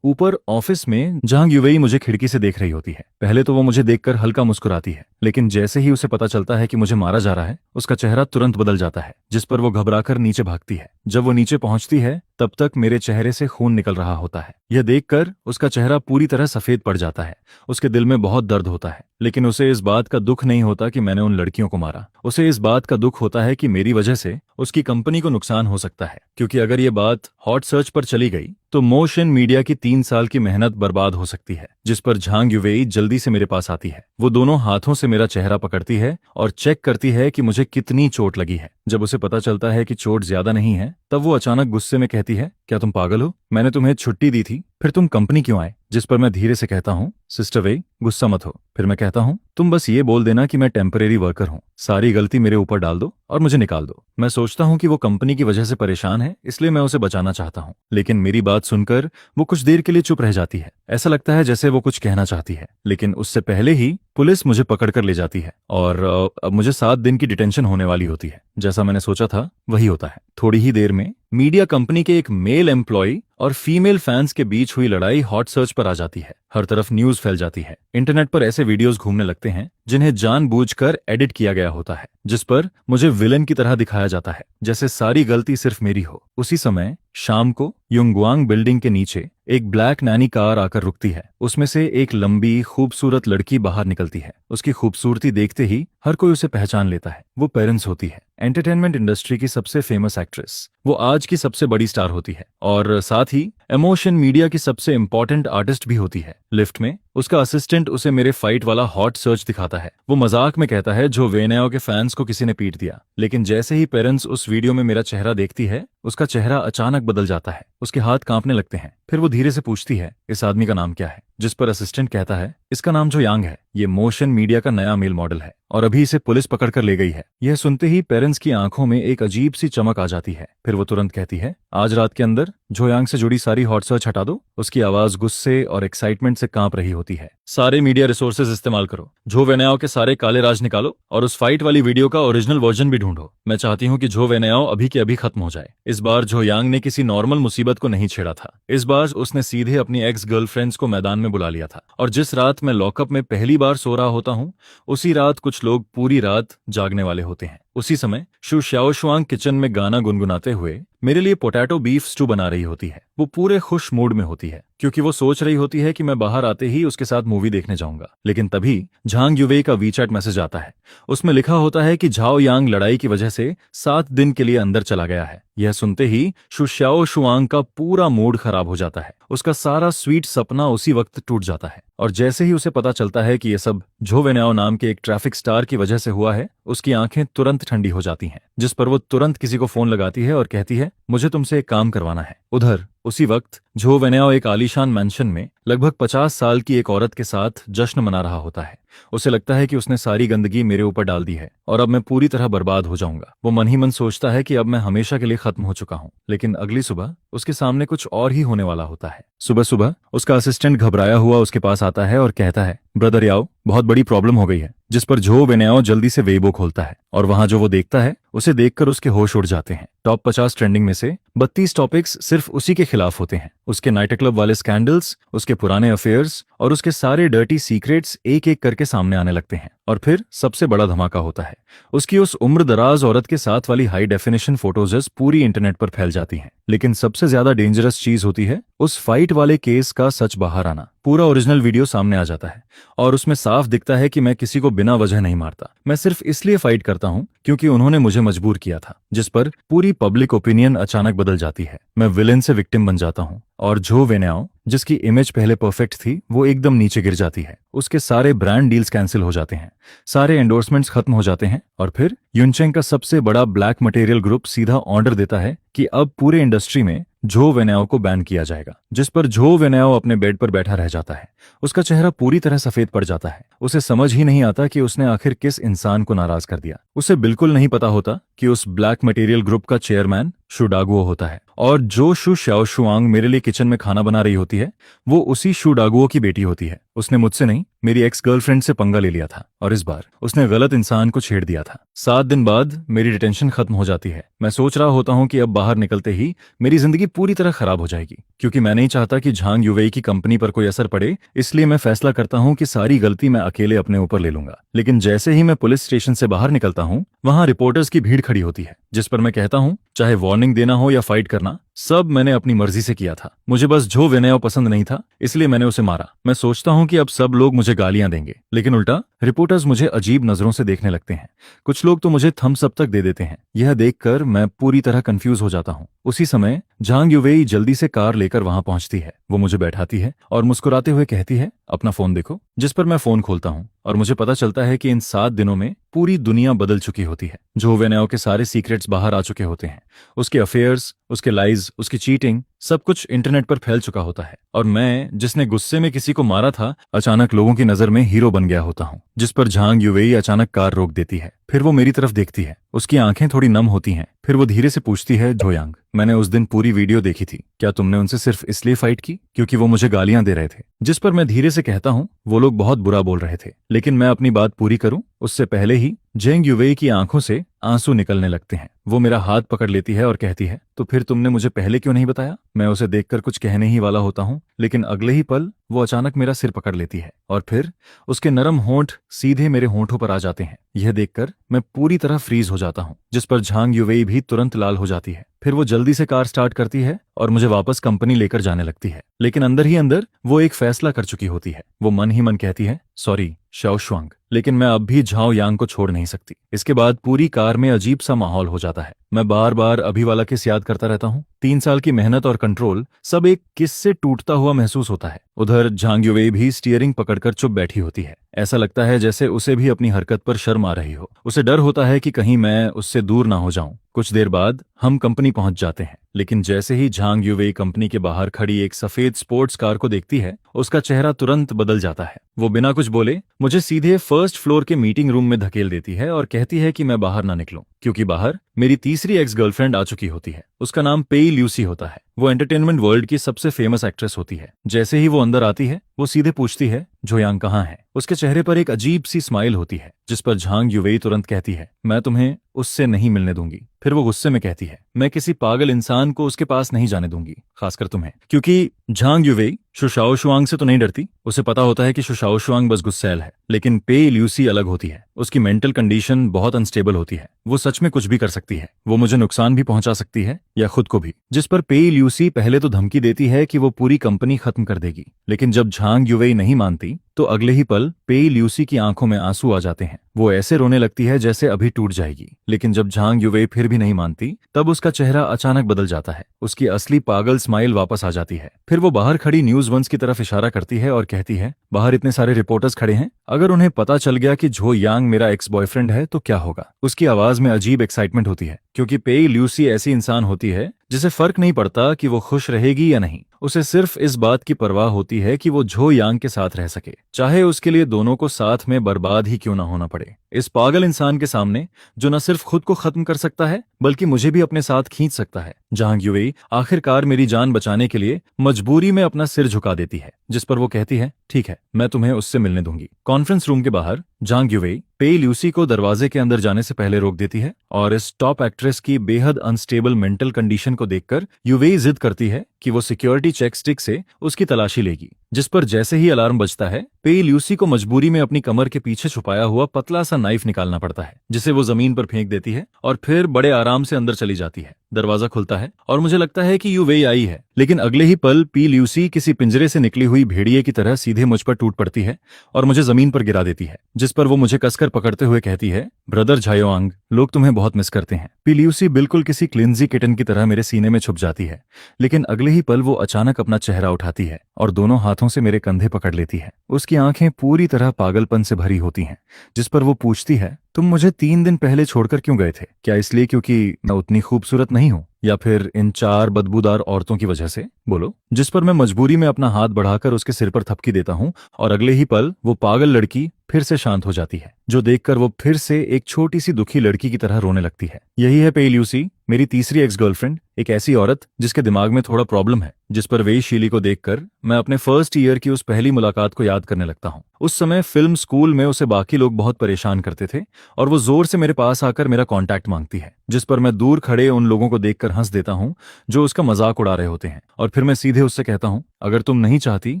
[SPEAKER 1] ऊपर ऑफिस में झांग युवेई मुझे खिड़की से देख रही होती है। पहले तो वो मुझे देखकर हल्का मुस्कुराती है, लेकिन जैसे ही उसे पता चलता है कि मुझे मारा जा रहा है, उसका चेहरा तुरंत बदल जाता है, जिस पर वो घबराकर नीचे भागती है। जब वो नीचे पहुंचती है तब तक मेरे चेहरे से खून निकल रहा होता है। यह देखकर उसका चेहरा पूरी तरह सफेद पड़ जाता है। उसके दिल में बहुत दर्द होता है, लेकिन उसे इस बात का दुख नहीं होता कि मैंने उन लड़कियों को मारा। उसे इस बात का दुख होता है कि मेरी वजह से उसकी कंपनी को नुकसान हो सकता है, क्योंकि अगर ये बात हॉट सर्च पर चली गई तो मोशन मीडिया की 3 साल की मेहनत बर्बाद हो सकती है। जिस पर झांग युवेई जल्दी से मेरे पास आती है। वो दोनों हाथों से मेरा चेहरा पकड़ती है और चेक करती है कि मुझे कितनी चोट लगी है। जब उसे पता चलता है कि चोट ज्यादा नहीं है, तब वो अचानक गुस्से में कहती है, क्या तुम पागल हो? मैंने तुम्हें छुट्टी दी थी, फिर तुम कंपनी क्यों आए? जिस पर मैं धीरे से कहता हूँ, सिस्टर वेई, गुस्सा मत हो। फिर मैं कहता हूँ, तुम बस ये बोल देना कि मैं टेम्परेरी वर्कर हूँ, सारी गलती मेरे ऊपर डाल दो और मुझे निकाल दो। मैं सोचता हूँ कि वो कंपनी की वजह से परेशान है, इसलिए मैं उसे बचाना चाहता हूँ, लेकिन मेरी बात सुनकर वो कुछ देर के लिए चुप रह जाती है। ऐसा लगता है जैसे वो कुछ कहना चाहती है, लेकिन उससे पहले ही पुलिस मुझे पकड़ कर ले जाती है और अब मुझे 7 दिन की डिटेंशन होने वाली होती है। जैसा मैंने सोचा था वही होता है। थोड़ी ही देर में मीडिया कंपनी के एक मेल एम्प्लॉय और फीमेल फैंस के बीच हुई लड़ाई हॉट सर्च पर आ जाती है। हर तरफ न्यूज फैल जाती है। इंटरनेट पर ऐसे वीडियोस घूमने लगते हैं जिन्हें जानबूझकर एडिट किया गया होता है, जिस पर मुझे विलेन की तरह दिखाया जाता है, जैसे सारी गलती सिर्फ मेरी हो। उसी समय शाम को युंगवांग बिल्डिंग के नीचे एक ब्लैक नैनी कार आकर रुकती है। उसमें से एक लंबी खूबसूरत लड़की बाहर निकलती है। उसकी खूबसूरती देखते ही हर कोई उसे पहचान लेता है। वो पेरेंट्स होती है, एंटरटेनमेंट इंडस्ट्री की सबसे फेमस एक्ट्रेस। वो आज की सबसे बड़ी स्टार होती है और साथ ही इमोशन मीडिया की सबसे इंपॉर्टेंट आर्टिस्ट भी होती है। लिफ्ट में उसका असिस्टेंट उसे मेरे फाइट वाला हॉट सर्च दिखाता है। वो मजाक में कहता है जो वेनेओ के फैंस को किसी ने पीट दिया, लेकिन जैसे ही पेरेंट्स उस वीडियो में मेरा चेहरा देखती है, उसका चेहरा अचानक बदल जाता है। उसके हाथ कांपने लगते हैं। फिर वो धीरे से पूछती है, इस आदमी का नाम क्या है? जिस पर असिस्टेंट कहता है, इसका नाम जो यांग है, ये मोशन मीडिया का नया मेल मॉडल है और अभी इसे पुलिस पकड़ कर ले गई है। यह सुनते ही पेरेंट्स की आंखों में एक अजीब सी चमक आ जाती है। फिर वो तुरंत कहती है, आज रात के अंदर जो यांग से जुड़ी सारी हॉट सर्च हटा दो। उसकी आवाज गुस्से और एक्साइटमेंट से कांप रही होती है। सारे मीडिया रिसोर्सेज इस्तेमाल करो, जो वेनेओ के सारे काले राज निकालो और उस फाइट वाली वीडियो का ओरिजिनल वर्जन भी ढूंढो। मैं चाहती हूँ कि जो वेनेओ अभी के अभी खत्म हो जाए। इस बार जो यांग ने किसी नॉर्मल मुसीबत को नहीं छेड़ा था। इस बार उसने सीधे अपनी एक्स गर्लफ्रेंड्स को मैदान में बुला लिया था। और जिस रात मैं लॉकअप में पहली बार सो रहा होता हूँ, उसी रात कुछ लोग पूरी रात जागने वाले होते हैं। उसी समय शु शाओशुआंग किचन में गाना गुनगुनाते हुए मेरे लिए पोटैटो बीफ स्टू बना रही होती है। वो पूरे खुश मूड में होती है, क्योंकि वो सोच रही होती है कि मैं बाहर आते ही उसके साथ मूवी देखने जाऊंगा। लेकिन तभी झांग युवेई का वीचैट मैसेज आता है। उसमें लिखा होता है कि झाओ यांग लड़ाई की वजह से 7 दिन के लिए अंदर चला गया है। यह सुनते ही शु शाओशुआंग का पूरा मूड खराब हो जाता है। उसका सारा स्वीट सपना उसी वक्त टूट जाता है और जैसे ही उसे पता चलता है कि यह सब झो वेनेओ नाम के एक ट्रैफिक स्टार की वजह से हुआ है, उसकी आंखें तुरंत ठंडी हो जाती हैं। जिस पर वो तुरंत किसी को फोन लगाती है और कहती है, मुझे तुमसे एक काम करवाना है। उधर उसी वक्त झो वेनेओ एक आलीशान मैंशन में लगभग 50 साल की एक औरत के साथ जश्न मना रहा होता है। उसे लगता है कि उसने सारी गंदगी मेरे ऊपर डाल दी है और अब मैं पूरी तरह बर्बाद हो जाऊंगा। वो मन ही मन सोचता है कि अब मैं हमेशा के लिए खत्म हो चुका हूँ। लेकिन अगली सुबह उसके सामने कुछ और ही होने वाला होता है। सुबह सुबह उसका असिस्टेंट घबराया हुआ उसके पास आता है और कहता है, ब्रदर याओ, बहुत बड़ी प्रॉब्लम हो गई है। जिस पर झो वेनेओ जल्दी से वेबो खोलता है और वहां जो वो देखता है उसे देखकर उसके होश उड़ जाते हैं। टॉप 50 ट्रेंडिंग में से 32 टॉपिक्स सिर्फ उसी के खिलाफ होते हैं। उसके नाइट क्लब वाले स्कैंडल्स, उसके पुराने अफेयर्स और उसके सारे डर्टी सीक्रेट्स एक एक करके सामने आने लगते हैं। और फिर सबसे बड़ा धमाका होता है। उसकी उस उम्र दराज औरत के साथ वाली हाई डेफिनेशन फोटोजेस पूरी इंटरनेट पर फैल जाती हैं। लेकिन सबसे ज्यादा डेंजरस चीज होती है उस फाइट वाले केस का सच बाहर आना। पूरा ओरिजिनल वीडियो सामने आ जाता है और उसमें साफ दिखता है कि मैं किसी को बिना वजह नहीं मारता। मैं सिर्फ इसलिए फाइट करता हूँ क्योंकि उन्होंने मुझे मजबूर किया था। जिस पर पूरी पब्लिक ओपिनियन अचानक बदल जाती है। मैं विलेन से विक्टिम बन जाता हूँ और झो वेनेओ जिसकी इमेज पहले परफेक्ट थी वो एकदम नीचे गिर जाती है। उसके सारे ब्रांड डील्स कैंसिल हो जाते हैं, सारे एंडोर्समेंट्स खत्म हो जाते हैं और फिर युनचेंग का सबसे बड़ा ब्लैक मटेरियल ग्रुप सीधा ऑर्डर देता है कि अब पूरे इंडस्ट्री में झो वेनाओ को बैन किया जाएगा। जिस पर झो वेनाओ अपने बेड पर बैठा रह जाता है। उसका चेहरा पूरी तरह सफेद पड़ जाता है। उसे समझ ही नहीं आता कि उसने आखिर किस इंसान को नाराज कर दिया। उसे बिल्कुल नहीं पता होता कि उस ब्लैक मटेरियल ग्रुप का चेयरमैन शु डागुओ होता है और जो शु शाओशुआंग मेरे लिए किचन में खाना बना रही होती है वो उसी शु डागुओ की बेटी होती है। उसने मुझसे नहीं, मेरी एक्स गर्लफ्रेंड से पंगा ले लिया था और इस बार उसने गलत इंसान को छेड़ दिया था। 7 दिन बाद मेरी डिटेंशन खत्म हो जाती है। मैं सोच रहा होता हूँ कि अब बाहर निकलते ही मेरी जिंदगी पूरी तरह खराब हो जाएगी, क्योंकि मैं नहीं चाहता कि झांग युवेई की कंपनी पर कोई असर पड़े। इसलिए मैं फैसला करता हूँ कि सारी गलती मैं अकेले अपने ऊपर ले लूंगा। लेकिन जैसे ही मैं पुलिस स्टेशन से बाहर निकलता हूँ वहां रिपोर्टर्स की भीड़ खड़ी होती है, जिस पर मैं कहता हूँ चाहे वार्निंग देना हो या फाइट करना, सब मैंने अपनी मर्जी से किया था। मुझे बस झो वेनेओ पसंद नहीं था, इसलिए मैंने उसे मारा। मैं सोचता हूँ कि अब सब लोग मुझे गालियां देंगे, लेकिन उल्टा रिपोर्टर्स मुझे अजीब नजरों से देखने लगते हैं। कुछ लोग तो मुझे थम्स अप तक दे देते हैं। यह देखकर मैं पूरी तरह कंफ्यूज हो जाता हूँ। उसी समय झांग युवेई जल्दी से कार लेकर वहां पहुंचती है। वो मुझे बैठाती है और मुस्कुराते हुए कहती है, अपना फोन देखो। जिस पर मैं फोन खोलता हूँ और मुझे पता चलता है कि इन 7 दिनों में पूरी दुनिया बदल चुकी होती है। झो वेनेओ के सारे सीक्रेट्स बाहर आ चुके होते हैं। उसके अफेयर्स, उसके लाइज, उसकी चीटिंग, सब कुछ इंटरनेट पर फैल चुका होता है। और मैं, जिसने गुस्से में किसी को मारा था, अचानक लोगों की नजर में हीरो बन गया होता हूँ। जिस पर झांग युवेई अचानक कार रोक देती है। फिर वो मेरी तरफ देखती है। उसकी आंखें थोड़ी नम होती हैं। फिर वो धीरे से पूछती है, झोयांग, मैंने उस दिन पूरी वीडियो देखी थी, क्या तुमने उनसे सिर्फ इसलिए फाइट की क्योंकि वो मुझे गालियां दे रहे थे? जिस पर मैं धीरे से कहता हूँ, वो लोग बहुत बुरा बोल रहे थे, लेकिन मैं अपनी बात पूरी करूं उससे पहले ही जेंग युवेई की आंखों से आंसू निकलने लगते हैं। वो मेरा हाथ पकड़ लेती है और कहती है, तो फिर तुमने मुझे पहले क्यों नहीं बताया? मैं उसे देखकर कुछ कहने ही वाला होता हूँ, लेकिन अगले ही पल वो अचानक मेरा सिर पकड़ लेती है और फिर उसके नरम होंठ सीधे मेरे होंठों पर आ जाते हैं। यह देखकर मैं पूरी तरह फ्रीज हो जाता हूँ, जिस पर झांग युवेई भी तुरंत लाल हो जाती है। फिर वो जल्दी से कार स्टार्ट करती है और मुझे वापस कंपनी लेकर जाने लगती है। लेकिन अंदर ही अंदर वो एक फैसला कर चुकी होती है। वो मन ही मन कहती है, सॉरी शाओशुआंग, लेकिन मैं अब भी झाओ यांग को छोड़ नहीं सकती। इसके बाद पूरी कार में अजीब सा माहौल हो जाता है। मैं बार बार अभी वाला किस याद करता रहता हूँ। 3 साल की मेहनत और कंट्रोल सब एक किस से टूटता हुआ महसूस होता है। उधर झांग युवेई भी स्टीयरिंग पकड़कर चुप बैठी होती है। ऐसा लगता है जैसे उसे भी अपनी हरकत पर शर्म आ रही हो। उसे डर होता है कि कहीं मैं उससे दूर ना हो जाऊं। कुछ देर बाद हम कंपनी पहुंच जाते हैं, लेकिन जैसे ही झांग युवेई कंपनी के बाहर खड़ी एक सफेद स्पोर्ट्स कार को देखती है, उसका चेहरा तुरंत बदल जाता है। वो बिना कुछ बोले मुझे सीधे फर्स्ट फ्लोर के मीटिंग रूम में धकेल देती है और कहती है कि मैं बाहर ना निकलूं, क्योंकि बाहर मेरी तीसरी एक्स गर्लफ्रेंड आ चुकी होती है। उसका नाम पेई ल्यूसी होता है। वो एंटरटेनमेंट वर्ल्ड की सबसे फेमस एक्ट्रेस होती है। जैसे ही वो अंदर आती है, वो सीधे पूछती है, झोयांग कहाँ है? उसके चेहरे पर एक अजीब सी स्माइल होती है, जिस पर झांग युवेई तुरंत कहती है, मैं तुम्हें उससे नहीं मिलने दूंगी। फिर वो गुस्से में कहती है, मैं किसी पागल इंसान को उसके पास नहीं जाने दूंगी, खासकर तुम्हें। क्योंकि झांग युवेई शु शाओशुआंग से तो नहीं डरती। उसे पता होता है कि शु शाओशुआंग बस गुस्सैल है, लेकिन पेई ल्यूसी अलग होती है। उसकी मेंटल कंडीशन बहुत अनस्टेबल होती है। वो सच में कुछ भी कर सकती है। वो मुझे नुकसान भी पहुंचा सकती है या खुद को भी। जिस पर पेई ल्यूसी पहले तो धमकी देती है कि वो पूरी कंपनी खत्म कर देगी, लेकिन जब झांग युवेई नहीं मानती तो अगले ही पल पेई ल्यूसी की आंखों में आंसू आ जाते हैं। वो ऐसे रोने लगती है जैसे अभी टूट जाएगी। लेकिन जब झांग युवेई फिर भी नहीं मानती, तब उसका चेहरा अचानक बदल जाता है। उसकी असली पागल स्माइल वापस आ जाती है। फिर वो बाहर खड़ी न्यूज वंस की तरफ इशारा करती है और कहती है, बाहर इतने सारे रिपोर्टर्स खड़े हैं, अगर उन्हें पता चल गया कि झो यांग मेरा एक्स बॉयफ्रेंड है तो क्या होगा? उसकी आवाज में अजीब एक्साइटमेंट होती है, क्योंकि पेई ल्यूसी ऐसी इंसान होती है जिसे फर्क नहीं पड़ता कि वो खुश रहेगी या नहीं। उसे सिर्फ इस बात की परवाह होती है कि वो झो यांग के साथ रह सके, चाहे उसके लिए दोनों को साथ में बर्बाद ही क्यों ना होना पड़े। इस पागल इंसान के सामने, जो न सिर्फ खुद को खत्म कर सकता है बल्कि मुझे भी अपने साथ खींच सकता है, झांग युवेई आखिरकार मेरी जान बचाने के लिए मजबूरी में अपना सिर झुका देती है। जिस पर वो कहती है, ठीक है, मैं तुम्हें उससे मिलने दूंगी। कॉन्फ्रेंस रूम के बाहर झांग युवेई पेई ल्यूसी को दरवाजे के अंदर जाने से पहले रोक देती है और इस टॉप एक्ट्रेस की बेहद अनस्टेबल मेंटल कंडीशन को देखकर युवेई जिद करती है कि वो सिक्योरिटी चेक स्टिक से उसकी तलाशी लेगी। जिस पर जैसे ही अलार्म बजता है पे ल्यूसी को मजबूरी में अपनी कमर के पीछे छुपाया हुआ पतला सा नाइफ निकालना पड़ता है, जिसे वो जमीन पर फेंक देती है और फिर बड़े आराम से अंदर चली जाती है। दरवाजा खुलता है और मुझे लगता है कि यू वही आई है, लेकिन अगले ही पल पी ल्यूसी किसी पिंजरे से निकली हुई भेड़िए की तरह सीधे मुझ पर टूट पड़ती है और मुझे जमीन पर गिरा देती है, जिस पर वो मुझे कसकर पकड़ते हुए कहती है, ब्रदर झायोआंग, लोग तुम्हें बहुत मिस करते हैं। पी ल्यूसी बिल्कुल किसी क्लिंजी किटन की तरह मेरे सीने में छुप जाती है, लेकिन अगले ही पल वो अचानक अपना चेहरा उठाती है और दोनों हाथों से मेरे कंधे पकड़ लेती है। उसकी आंखें पूरी तरह पागलपन से भरी होती हैं, जिस पर वो पूछती है, तुम मुझे 3 दिन पहले छोड़कर क्यों गए थे? क्या इसलिए क्योंकि मैं उतनी खूबसूरत नहीं हूं, या फिर इन 4 बदबूदार औरतों की वजह से? बोलो। जिस पर मैं मजबूरी में अपना हाथ बढ़ाकर उसके सिर पर थपकी देता हूं और अगले ही पल वो पागल लड़की फिर से शांत हो जाती है, जो देखकर वो फिर से एक छोटी सी दुखी लड़की की तरह रोने लगती है। यही है पे ल्यूसी, मेरी तीसरी एक्स गर्लफ्रेंड, एक ऐसी औरत जिसके दिमाग में थोड़ा प्रॉब्लम है। जिस पर वे शीली को देखकर मैं अपने फर्स्ट ईयर की उस पहली मुलाकात को याद करने लगता हूँ। उस समय फिल्म स्कूल में उसे बाकी लोग बहुत परेशान करते थे और वो जोर से मेरे पास आकर मेरा कांटेक्ट मांगती है, जिस पर मैं दूर खड़े उन लोगों को देखकर हंस देता हूँ जो उसका मजाक उड़ा रहे होते हैं, और फिर मैं सीधे उससे कहता हूँ, अगर तुम नहीं चाहती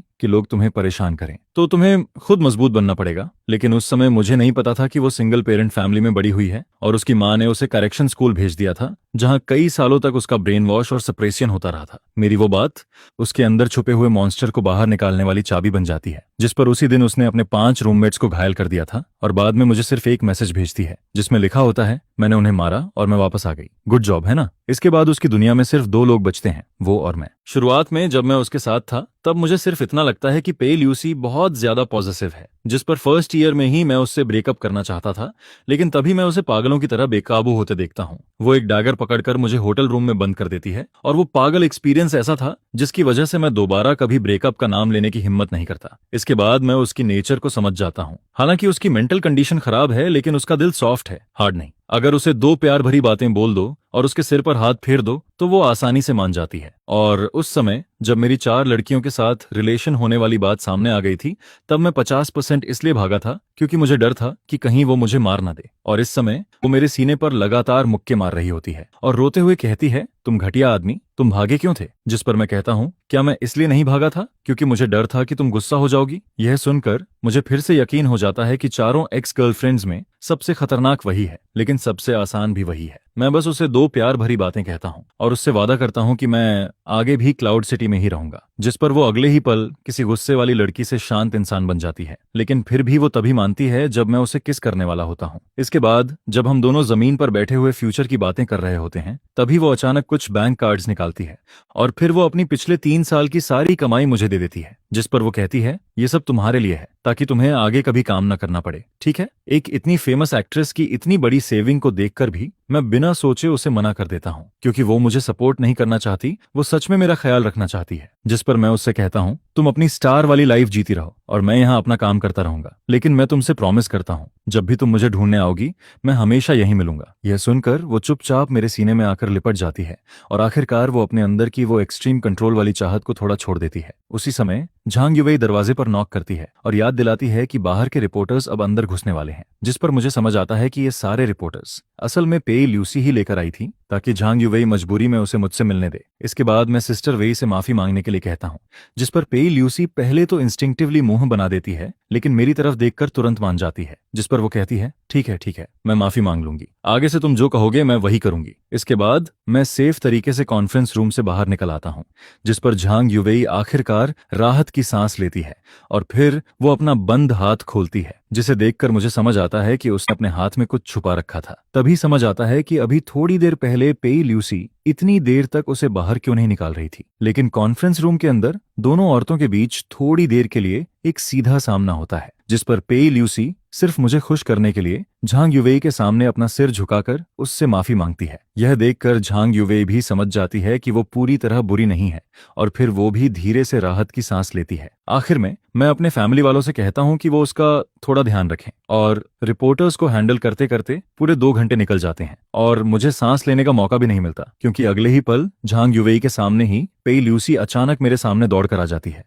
[SPEAKER 1] कि लोग तुम्हें परेशान करें तो तुम्हें खुद मजबूत बनना पड़ेगा। लेकिन उस समय मुझे नहीं पता था कि वो सिंगल पेरेंट फैमिली में बड़ी हुई है और उसकी माँ ने उसे करेक्शन स्कूल भेज दिया था, जहां कई सालों तक उसका ब्रेन वॉश और सप्रेशन होता रहा था। मेरी वो बात उसके अंदर छुपे हुए मॉन्स्टर को बाहर निकालने वाली चाबी बन जाती है, जिस पर उसी दिन उसने अपने 5 रूममेट्स को घायल कर दिया था और बाद में मुझे सिर्फ एक मैसेज भेजती है जिसमें लिखा होता है, मैंने उन्हें मारा और मैं वापस आ गई। गुड जॉब, है ना? इसके बाद उसकी दुनिया में सिर्फ 2 लोग बचते हैं, वो और मैं। शुरुआत में जब मैं उसके साथ था तब मुझे सिर्फ इतना लगता है कि पे ल्यूसी बहुत ज्यादा पॉजिटिव है, जिस पर फर्स्ट ईयर में ही मैं उससे ब्रेकअप करना चाहता था, लेकिन तभी मैं उसे पागलों की तरह बेकाबू होते देखता हूँ। वो एक डैगर पकड़कर मुझे होटल रूम में बंद कर देती है और वो पागल एक्सपीरियंस ऐसा था जिसकी वजह से मैं दोबारा कभी ब्रेकअप का नाम लेने की हिम्मत नहीं करता। इसके बाद मैं उसकी नेचर को समझ जाता हूँ। हालांकि उसकी मेंटल कंडीशन खराब है, लेकिन उसका दिल सॉफ्ट है, हार्ड नहीं। अगर उसे 2 प्यार भरी बातें बोल दो और उसके सिर पर हाथ फेर दो तो वो आसानी से मान जाती है। और उस समय जब मेरी 4 लड़कियों के साथ रिलेशन होने वाली बात सामने आ गई थी, तब मैं 50% इसलिए भागा था क्योंकि मुझे डर था कि कहीं वो मुझे मार ना दे। और इस समय वो मेरे सीने पर लगातार मुक्के मार रही होती है और रोते हुए कहती है, तुम घटिया आदमी, तुम भागे क्यों थे? जिस पर मैं कहता हूँ, क्या मैं इसलिए नहीं भागा था क्योंकि मुझे डर था कि तुम गुस्सा हो जाओगी? यह सुनकर मुझे फिर से यकीन हो जाता है कि चारों एक्स गर्लफ्रेंड्स में सबसे खतरनाक वही है, लेकिन सबसे आसान भी वही है। मैं बस उसे 2 प्यार भरी बातें कहता हूँ और उससे वादा करता हूँ कि मैं आगे भी क्लाउड सिटी में ही रहूंगा। जिस पर वो अगले ही पल किसी गुस्से वाली लड़की से शांत इंसान बन जाती है, लेकिन फिर भी वो तभी मानती है जब मैं उसे किस करने वाला होता हूँ। इसके बाद जब हम दोनों जमीन पर बैठे हुए फ्यूचर की बातें कर रहे होते हैं, तभी वो अचानक कुछ बैंक कार्ड्स निकालती है और फिर वो अपनी पिछले 3 साल की सारी कमाई मुझे दे देती है, जिस पर वो कहती है, ये सब तुम्हारे लिए है ताकि तुम्हें आगे कभी काम न करना पड़े, ठीक है? एक इतनी फेमस एक्ट्रेस की इतनी बड़ी सेविंग को देखकर भी मैं बिना सोचे उसे मना कर देता हूँ, क्योंकि वो मुझे सपोर्ट नहीं करना चाहती, वो सच में मेरा ख्याल रखना चाहती है। जिस पर मैं उससे कहता हूँ, तुम अपनी स्टार वाली लाइफ जीती रहो और मैं यहाँ अपना काम करता रहूंगा, लेकिन मैं तुमसे प्रॉमिस करता हूँ, जब भी तुम मुझे ढूंढने आओगी मैं हमेशा यहीं मिलूंगा। यह सुनकर वो चुपचाप मेरे सीने में आकर लिपट जाती है और आखिरकार वो अपने अंदर की वो एक्सट्रीम कंट्रोल वाली चाहत को थोड़ा छोड़ देती है। उसी समय झांग युवेई दरवाजे पर नॉक करती है और याद दिलाती है कि बाहर के रिपोर्टर्स अब अंदर घुसने वाले हैं, जिस पर मुझे समझ आता है कि ये सारे रिपोर्टर्स असल में पे ल्यूसी ही लेकर आई थी ताकि झांग युवेई मजबूरी में उसे मुझसे मिलने दे। इसके बाद मैं सिस्टर वेई से माफी मांगने के लिए कहता हूँ, जिस पर पे ल्यूसी पहले तो इंस्टिंक्टिवली मुंह बना देती है, लेकिन मेरी तरफ देखकर तुरंत मान जाती है। जिस पर वो कहती है, ठीक है, मैं माफी मांग लूंगी, आगे से तुम जो कहोगे मैं वही करूंगी। इसके बाद मैं सेफ तरीके से कॉन्फ्रेंस रूम से बाहर निकल आता हूँ, जिस पर झांग युवेई आखिरकार राहत की सांस लेती है और फिर वो अपना बंद हाथ खोलती है, जिसे देखकर मुझे समझ आता है कि उसने अपने हाथ में कुछ छुपा रखा था। तभी समझ आता है कि अभी थोड़ी देर पहले पे ल्यूसी इतनी देर तक उसे बाहर क्यों नहीं निकाल रही थी। लेकिन कॉन्फ्रेंस रूम के अंदर दोनों औरतों के बीच थोड़ी देर के लिए एक सीधा सामना होता है, जिस पर पे ल्यूसी सिर्फ मुझे खुश करने के लिए झांग युवेई के सामने अपना सिर झुकाकर उससे माफी मांगती है। यह देखकर झांग युवेई भी समझ जाती है कि वो पूरी तरह बुरी नहीं है और फिर वो भी धीरे से राहत की सांस लेती है। आखिर में मैं अपने फैमिली वालों से कहता हूँ कि वो उसका थोड़ा ध्यान रखें, और रिपोर्टर्स को हैंडल करते करते पूरे 2 घंटे निकल जाते हैं और मुझे सांस लेने का मौका भी नहीं मिलता, क्योंकि अगले ही पल झांग युवेई के सामने ही पेई ल्यूसी अचानक मेरे सामने दौड़कर आ जाती है,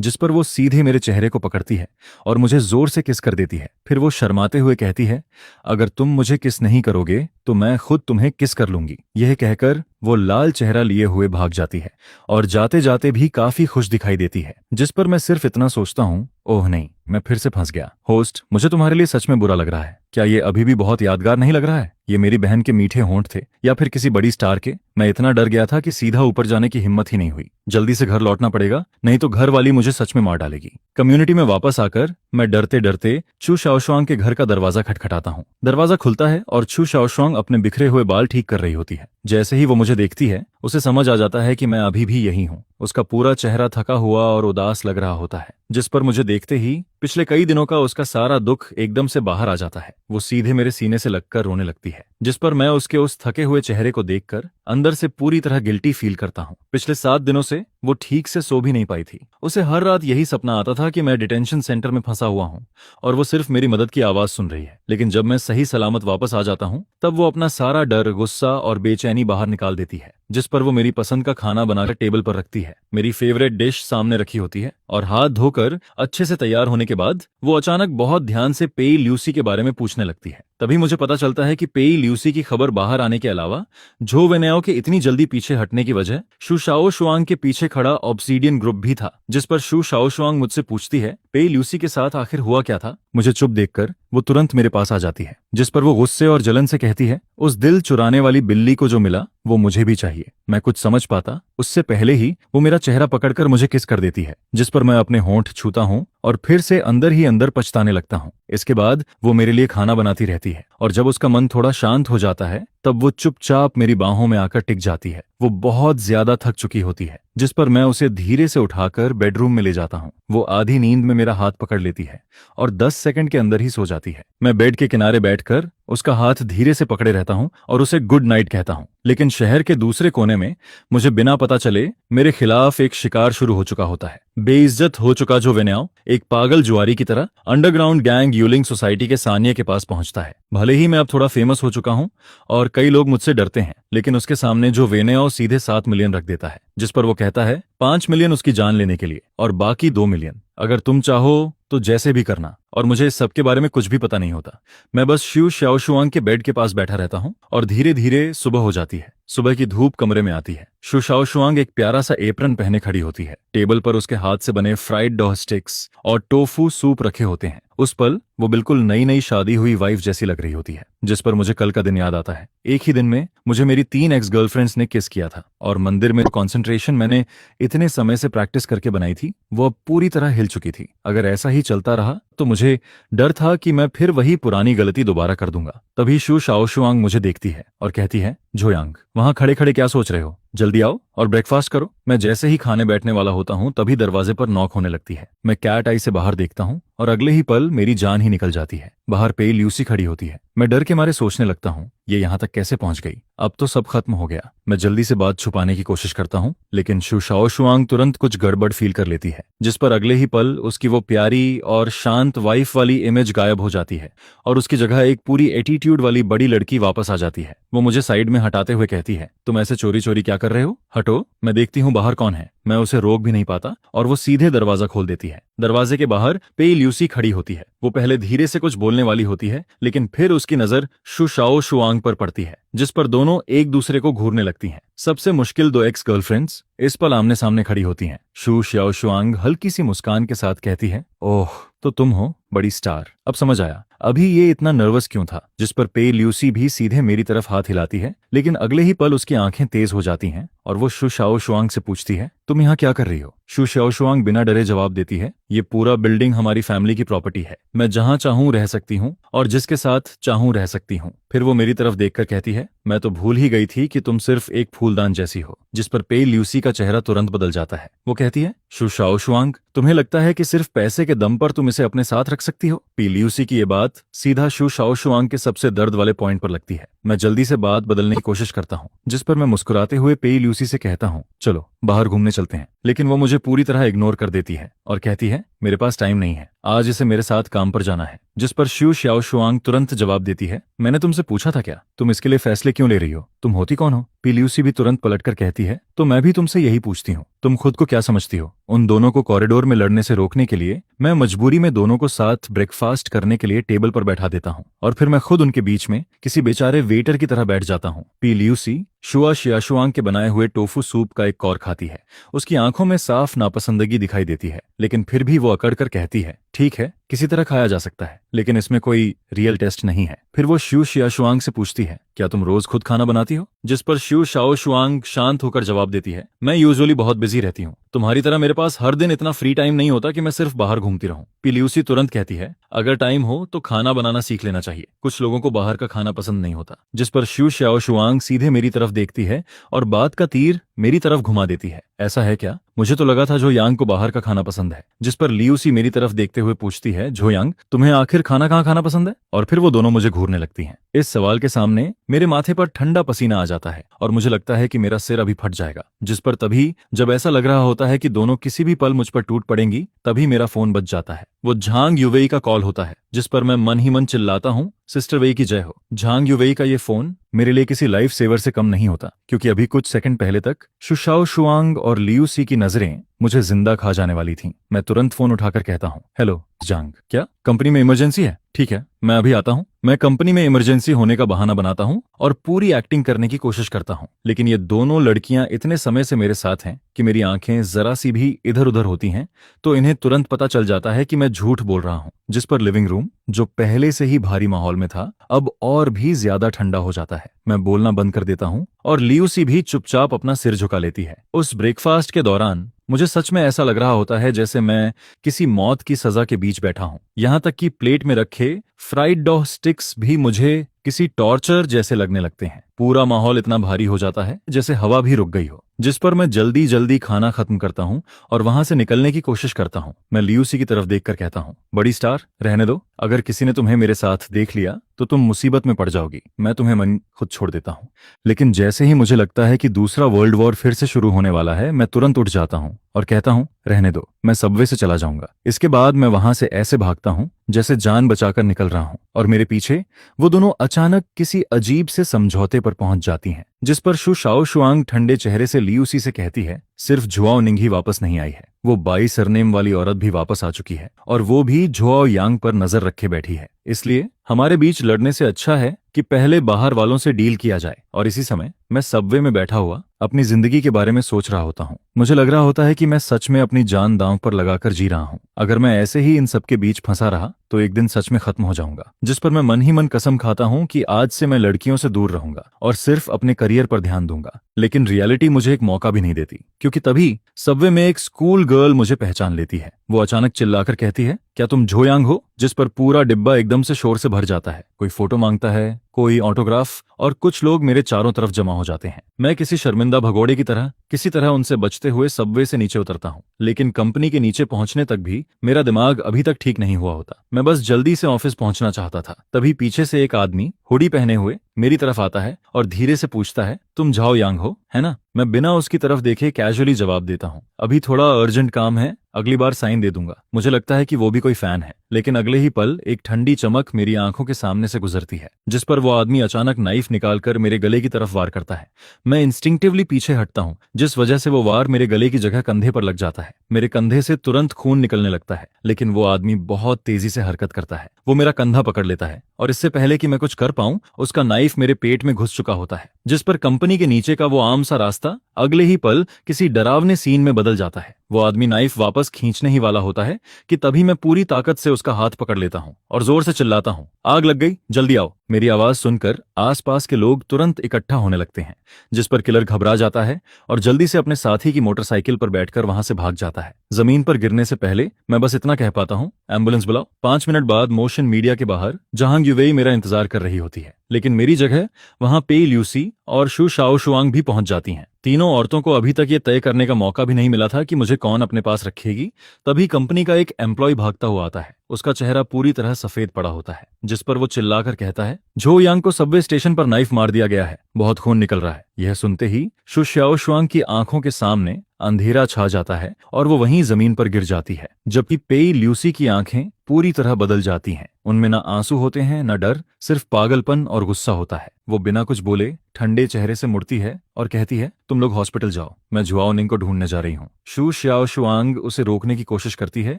[SPEAKER 1] जिस पर वो सीधे मेरे चेहरे को पकड़ती है और मुझे जोर से किस कर देती है। फिर वो शर्माते हुए कहती है, अगर तुम मुझे किस नहीं करोगे तो मैं खुद तुम्हें किस कर लूंगी। यह कहकर वो लाल चेहरा लिए हुए भाग जाती है और जाते जाते भी काफी खुश दिखाई देती है, जिस पर मैं सिर्फ इतना सोचता हूँ, ओह नहीं, मैं फिर से फंस गया। होस्ट, मुझे तुम्हारे लिए सच में बुरा लग रहा है। क्या ये अभी भी बहुत यादगार नहीं लग रहा है? ये मेरी बहन के मीठे होंठ थे या फिर किसी बड़ी स्टार के? मैं इतना डर गया था कि सीधा ऊपर जाने की हिम्मत ही नहीं हुई। जल्दी से घर लौटना पड़ेगा, नहीं तो घर वाली मुझे सच में मार डालेगी। कम्युनिटी में वापस आकर मैं डरते डरते चू शाओशुआंग के घर का दरवाजा खटखटाता हूँ। दरवाजा खुलता है और चू शाओशुआंग अपने बिखरे हुए बाल ठीक कर रही होती है। जैसे ही वो मुझे देखती है, उसे समझ आ जाता है कि मैं अभी भी यही हूँ। उसका पूरा चेहरा थका हुआ और उदास लग रहा होता है, जिस पर मुझे देखते ही पिछले कई दिनों का उसका सारा दुख एकदम से बाहर आ जाता है। वो सीधे मेरे सीने से लगकर रोने लगती है, जिस पर मैं उसके उस थके हुए चेहरे को देखकर अंदर से पूरी तरह गिल्टी फील करता हूँ। पिछले 7 दिनों से वो ठीक से सो भी नहीं पाई थी। उसे हर रात यही सपना आता था कि मैं डिटेंशन सेंटर में फंसा हुआ हूँ और वो सिर्फ मेरी मदद की आवाज सुन रही है। लेकिन जब मैं सही सलामत वापस आ जाता हूँ, तब वो अपना सारा डर, गुस्सा और बेचैनी बाहर निकाल देती है, जिस पर वो मेरी पसंद का खाना बनाकर टेबल पर रखती है। मेरी फेवरेट डिश सामने रखी होती है और हाथ धोकर अच्छे से तैयार होने के बाद वो अचानक बहुत ध्यान से पेई ल्यूसी के बारे में पूछने लगती है। तभी मुझे पता चलता है कि पेई ल्यूसी की खबर बाहर आने के अलावा झो वेनेओ के इतनी जल्दी पीछे हटने की वजह शू शाओशुआंग के पीछे खड़ा ऑब्सीडियन ग्रुप भी था, जिस पर शू शाओशुआंग मुझसे पूछती है, पेई ल्यूसी के साथ आखिर हुआ क्या था? मुझे चुप देखकर वो तुरंत मेरे पास आ जाती है, जिस पर वो गुस्से और जलन से कहती है, उस दिल चुराने वाली बिल्ली को जो मिला वो मुझे भी चाहिए। मैं कुछ समझ पाता उससे पहले ही वो मेरा चेहरा पकड़कर मुझे किस कर देती है, जिस पर मैं अपने होंठ छूता हूँ और फिर से अंदर ही अंदर पछताने लगता हूँ। इसके बाद वो मेरे लिए खाना बनाती रहती है और जब उसका मन थोड़ा शांत हो जाता है, तब वो चुपचाप मेरी बाहों में आकर टिक जाती है। वो बहुत ज्यादा थक चुकी होती है, जिस पर मैं उसे धीरे से उठाकर बेडरूम में ले जाता हूँ। वो आधी नींद में मेरा हाथ पकड़ लेती है और 10 सेकंड के अंदर ही सो जाती है। मैं बेड के किनारे बैठकर उसका हाथ धीरे से पकड़े रहता हूँ और उसे गुड नाइट कहता हूँ। लेकिन शहर के दूसरे कोने में मुझे बिना पता चले मेरे खिलाफ एक शिकार शुरू हो चुका होता है। बेइज्जत हो चुका जो वेन्याओ एक पागल जुआरी की तरह अंडरग्राउंड गैंग यूलिंग सोसाइटी के सानिया के पास पहुंचता है। भले ही मैं अब थोड़ा फेमस हो चुका हूं और कई लोग मुझसे डरते हैं, लेकिन उसके सामने जो वेन्याओ सीधे 7 मिलियन रख देता है, जिस पर वो कहता है 5 मिलियन उसकी जान लेने के लिए और बाकी 2 मिलियन अगर तुम चाहो तो जैसे भी करना। और मुझे इस सब के बारे में कुछ भी पता नहीं होता। मैं बस शू शाओशुआंग के बेड के पास बैठा रहता हूँ और धीरे धीरे सुबह हो जाती है। सुबह की धूप कमरे में आती है। शू शाओशुआंग एक प्यारा सा एप्रन पहने खड़ी होती है। टेबल पर उसके हाथ से बने फ्राइड डॉ स्टिक्स और टोफू सूप रखे होते हैं। उस पल वो बिल्कुल नई नई शादी हुई वाइफ जैसी लग रही होती है, जिस पर मुझे कल का दिन याद आता है। एक ही दिन में मुझे मेरी 3 एक्स गर्लफ्रेंड्स ने किस किया था और मंदिर में कॉन्सेंट्रेशन मैंने इतने समय से प्रैक्टिस करके बनाई थी, वो अब पूरी तरह हिल चुकी थी। अगर ऐसा ही चलता रहा तो मुझे डर था कि मैं फिर वही पुरानी गलती दोबारा कर दूंगा। तभी शू शाओशुआंग मुझे देखती है और कहती है, झोयांग, वहां खड़े खड़े क्या सोच रहे हो? जल्दी आओ और ब्रेकफास्ट करो। मैं जैसे ही खाने बैठने वाला होता हूँ, तभी दरवाजे पर नॉक होने लगती है। मैं कैट आई से बाहर देखता हूँ और अगले ही पल मेरी जान ही निकल जाती है। बाहर पेई ल्यूसी खड़ी होती है। मैं डर के मारे सोचने लगता हूँ, ये यहाँ तक कैसे पहुंच गई? अब तो सब खत्म हो गया। मैं जल्दी से बात छुपाने की कोशिश करता हूँ, लेकिन शू शाओशुआंग तुरंत कुछ गड़बड़ फील कर लेती है, जिस पर अगले ही पल उसकी वो प्यारी और शांत वाइफ वाली इमेज गायब हो जाती है और उसकी जगह एक पूरी एटीट्यूड वाली बड़ी लड़की वापस आ जाती है। वो मुझे साइड में हटाते हुए कहती है, तुम ऐसे चोरी चोरी क्या कर रहे हो? हटो, मैं देखती हूँ बाहर कौन है। मैं उसे रोक भी नहीं पाता और वो सीधे दरवाजा खोल देती है। दरवाजे के बाहर पेई ल्यूसी खड़ी होती है। वो पहले धीरे से कुछ बोलने वाली होती है, लेकिन फिर उसकी नजर शू शाओशुआंग पर पड़ती है, जिस पर दोनों एक दूसरे को घूरने लगती हैं। सबसे मुश्किल 2 एक्स गर्लफ्रेंड्स इस पल आमने सामने खड़ी होती हैं। शू शाओशुआंग हल्की सी मुस्कान के साथ कहती है, ओह, तो तुम हो बड़ी स्टार। अब समझ आया अभी ये इतना नर्वस क्यों था। जिस पर पेई ल्यूसी भी सीधे मेरी तरफ हाथ हिलाती है, लेकिन अगले ही पल उसकी आंखें तेज हो जाती हैं और वो शू शाओशुआंग से पूछती है, तुम यहाँ क्या कर रही हो? शू शाओशुआंग बिना डरे जवाब देती है, ये पूरा बिल्डिंग हमारी फैमिली की प्रॉपर्टी है। मैं जहाँ चाहूँ रह सकती हूँ और जिसके साथ चाहूँ रह सकती हूँ। फिर वो मेरी तरफ देखकर कहती है, मैं तो भूल ही गई थी कि तुम सिर्फ एक फूलदान जैसी हो। जिस पर पेई ल्यूसी का चेहरा तुरंत बदल जाता है। वो कहती है, शू शाओशुआंग, तुम्हें लगता है कि सिर्फ पैसे के दम पर तुम इसे अपने साथ रख सकती हो? पेई ल्यूसी की ये बात सीधा शू शाओशुआंग के सबसे दर्द वाले पॉइंट पर लगती है। मैं जल्दी से बात बदलने की कोशिश करता हूँ, जिस पर मैं मुस्कुराते हुए पेई ल्यूसी से कहता हूँ, चलो बाहर घूमने चलते हैं। लेकिन वो मुझे पूरी तरह इग्नोर कर देती है और कहती है, मेरे पास टाइम नहीं है, आज इसे मेरे साथ काम पर जाना है। जिस पर शू शाओ शुआंग तुरंत जवाब देती है, मैंने तुमसे पूछा था क्या, तुम इसके लिए फैसले क्यों ले रही हो, तुम होती कौन हो। पी ल्यूसी भी तुरंत पलटकर कहती है, तो मैं भी तुमसे यही पूछती हूँ, तुम खुद को क्या समझती हो। उन दोनों को कॉरिडोर में लड़ने से रोकने के लिए मैं मजबूरी में दोनों को साथ ब्रेकफास्ट करने के लिए टेबल पर बैठा देता हूँ और फिर मैं खुद उनके बीच में किसी बेचारे वेटर की तरह बैठ जाता हूँ। पी ल्यूसी शुआ शियाशुआंग के बनाए हुए टोफू सूप का एक कौर खाती है। उसकी आंखों में साफ नापसंदगी दिखाई देती है, लेकिन फिर भी वो अकड़कर कहती है, ठीक है, किसी तरह खाया जा सकता है, लेकिन इसमें कोई रियल टेस्ट नहीं है। फिर वो शू शियाशुआंग से पूछती है, क्या तुम रोज खुद खाना बनाती हो। जिस पर शू शाओ शुआंग शांत होकर जवाब देती है, मैं यूजुअली बहुत बिजी रहती हूँ, तुम्हारी तरह मेरे पास हर दिन इतना फ्री टाइम नहीं होता कि मैं सिर्फ बाहर घूमती रहूं। पी ल्यूसी तुरंत कहती है, अगर टाइम हो तो खाना बनाना सीख लेना चाहिए, कुछ लोगों को बाहर का खाना पसंद नहीं होता। जिस पर शू शाओ शुआंग सीधे मेरी तरफ देखती है और बात का तीर मेरी तरफ घुमा देती है, ऐसा है क्या, मुझे तो लगा था जो यांग को बाहर का खाना पसंद है। जिस पर ल्यूसी मेरी तरफ देखते हुए पूछती है, जो यांग, तुम्हें आखिर खाना कहाँ खाना पसंद है। और फिर वो दोनों मुझे घूरने लगती हैं। इस सवाल के सामने मेरे माथे पर ठंडा पसीना आ जाता है और मुझे लगता है कि मेरा सिर अभी फट जाएगा। जिस पर तभी जब ऐसा लग रहा होता है कि दोनों किसी भी पल मुझ पर टूट पड़ेंगी, तभी मेरा फोन बज जाता है। वो झांग युवेई का कॉल होता है। जिस पर मैं मन ही मन चिल्लाता हूँ, सिस्टर वेई की जय हो। झांग युवेई का ये फोन मेरे लिए किसी लाइफ सेवर से कम नहीं होता, क्योंकि अभी कुछ सेकंड पहले तक शुशाओ शुआंग और लियूसी की नजरें मुझे जिंदा खा जाने वाली थीं। मैं तुरंत फोन उठाकर कहता हूँ, हेलो जांग, क्या कंपनी में इमरजेंसी है। ठीक है, मैं अभी आता हूँ। मैं कंपनी में इमरजेंसी होने का बहाना बनाता हूँ और पूरी एक्टिंग करने की कोशिश करता हूँ, लेकिन ये दोनों लड़कियां इतने समय से मेरे साथ हैं कि मेरी आंखें जरा सी भी इधर उधर होती हैं तो इन्हें तुरंत पता चल जाता है कि मैं झूठ बोल रहा हूँ। जिस पर लिविंग रूम, जो पहले से ही भारी माहौल में था, अब और भी ज्यादा ठंडा हो जाता है। मैं बोलना बंद कर देता हूँ और लियूसी भी चुपचाप अपना सिर झुका लेती है। उस ब्रेकफास्ट के दौरान मुझे सच में ऐसा लग रहा होता है जैसे मैं किसी मौत की सजा के बीच बैठा हूं। यहां तक कि प्लेट में रखे फ्राइड डॉ स्टिक्स भी मुझे किसी टॉर्चर जैसे लगने लगते हैं। पूरा माहौल इतना भारी हो जाता है जैसे हवा भी रुक गई हो। जिस पर मैं जल्दी जल्दी खाना खत्म करता हूं और वहां से निकलने की कोशिश करता हूं। मैं लियूसी की तरफ देखकर कहता हूं, बड़ी स्टार, रहने दो, अगर किसी ने तुम्हें मेरे साथ देख लिया तो तुम मुसीबत में पड़ जाओगी, मैं तुम्हें मन खुद छोड़ देता हूं। लेकिन जैसे ही मुझे लगता है कि दूसरा वर्ल्ड वॉर फिर से शुरू होने वाला है, मैं तुरंत उठ जाता हूं और कहता हूं, रहने दो, मैं सबवे से चला जाऊंगा। इसके बाद मैं वहां से ऐसे भागता हूं जैसे जान बचाकर निकल रहा हूं और मेरे पीछे वो दोनों अचानक किसी अजीब से समझौते पर पहुंच जाती हैं। जिस पर शू शाओ शुआंग ठंडे चेहरे से लियूसी से कहती है, सिर्फ झुआओ निंग ही वापस नहीं आई है, वो 22 सरनेम वाली औरत भी वापस आ चुकी है और वो भी झुआओ यांग पर नजर रखे बैठी है। इसलिए हमारे बीच लड़ने से अच्छा है कि पहले बाहर वालों से डील किया जाए। और इसी समय मैं सबवे में बैठा हुआ अपनी जिंदगी के बारे में सोच रहा होता हूँ। मुझे लग रहा होता है कि मैं सच में अपनी जान दांव पर लगाकर जी रहा हूँ। अगर मैं ऐसे ही इन सबके बीच फंसा रहा तो एक दिन सच में खत्म हो जाऊंगा। जिस पर मैं मन ही मन कसम खाता हूँ कि आज से मैं लड़कियों से दूर रहूंगा और सिर्फ अपने करियर पर ध्यान दूंगा। लेकिन रियलिटी मुझे एक मौका भी नहीं देती, क्योंकि तभी सबवे में एक स्कूल गर्ल मुझे पहचान लेती है। वो अचानक चिल्लाकर कहती है, क्या तुम झो यांग हो। जिस पर पूरा डिब्बा एकदम से शोर से भर जाता है। कोई फोटो मांगता है, कोई ऑटोग्राफ, और कुछ लोग मेरे चारों तरफ जमा हो जाते हैं। मैं किसी शर्मिंदा भगोड़े की तरह किसी तरह उनसे बचते हुए सबवे से नीचे उतरता हूँ। लेकिन कंपनी के नीचे पहुंचने तक भी मेरा दिमाग अभी तक ठीक नहीं हुआ होता। मैं बस जल्दी से ऑफिस पहुंचना चाहता था। तभी पीछे से एक आदमी हुडी पहने हुए मेरी तरफ आता है और धीरे से पूछता है, तुम झाओ यांग हो, है ना। मैं बिना उसकी तरफ देखे कैजुअली जवाब देता हूँ, अभी थोड़ा अर्जेंट काम है, अगली बार साइन दे दूंगा। मुझे लगता है कि वो भी कोई फैन है, लेकिन अगले ही पल एक ठंडी चमक मेरी आंखों के सामने से गुजरती है। जिस पर वो आदमी अचानक नाइफ निकालकर मेरे गले की तरफ वार करता है। मैं इंस्टिंक्टिवली पीछे हटता हूँ, जिस वजह से वो वार मेरे गले की जगह कंधे पर लग जाता है। मेरे कंधे से तुरंत खून निकलने लगता है, लेकिन वो आदमी बहुत तेजी से हरकत करता है। वो मेरा कंधा पकड़ लेता है और इससे पहले कि मैं कुछ कर पाऊं, उसका नाइफ मेरे पेट में घुस चुका होता है। जिस पर कंपनी के नीचे का वो आम सा रास्ता अगले ही पल किसी डरावने सीन में बदल जाता है। वो आदमी नाइफ वापस खींचने ही वाला होता है कि तभी मैं पूरी ताकत से उसका हाथ पकड़ लेता हूँ और जोर से चिल्लाता हूँ, आग लग गई, जल्दी आओ। मेरी आवाज सुनकर आसपास के लोग तुरंत इकट्ठा होने लगते हैं। जिस पर किलर घबरा जाता है और जल्दी से अपने साथी की मोटरसाइकिल पर बैठकर वहां से भाग जाता है। जमीन पर गिरने से पहले मैं बस इतना कह पाता हूँ, एम्बुलेंस बुलाओ। 5 मिनट बाद मोशन मीडिया के बाहर झांग युवेई मेरा इंतजार कर रही होती है, लेकिन मेरी जगह वहां पे ल्यूसी और शू शाओ शुआंग भी पहुंच जाती हैं। तीनों औरतों को अभी तक ये तय करने का मौका भी नहीं मिला था कि मुझे कौन अपने पास रखेगी। तभी कंपनी का एक एम्प्लॉय भागता हुआ आता है। उसका चेहरा पूरी तरह सफेद पड़ा होता है। जिस पर वो चिल्लाकर कहता है, झो यांग को सबवे स्टेशन पर नाइफ मार दिया गया है, बहुत खून निकल रहा है। यह सुनते ही शू शाओ शुआंग की आंखों के सामने अंधेरा छा जाता है और वो वहीं जमीन पर गिर जाती है, जबकि पेई ल्यूसी की आंखें पूरी तरह बदल जाती हैं। उनमें ना आंसू होते हैं, ना डर, सिर्फ पागलपन और गुस्सा होता है। वो बिना कुछ बोले ठंडे चेहरे से मुड़ती है और कहती है, तुम लोग हॉस्पिटल जाओ, मैं जुआओ निंग को ढूंढने जा रही हूँ। शू श्याओ शुआंग उसे रोकने की कोशिश करती है,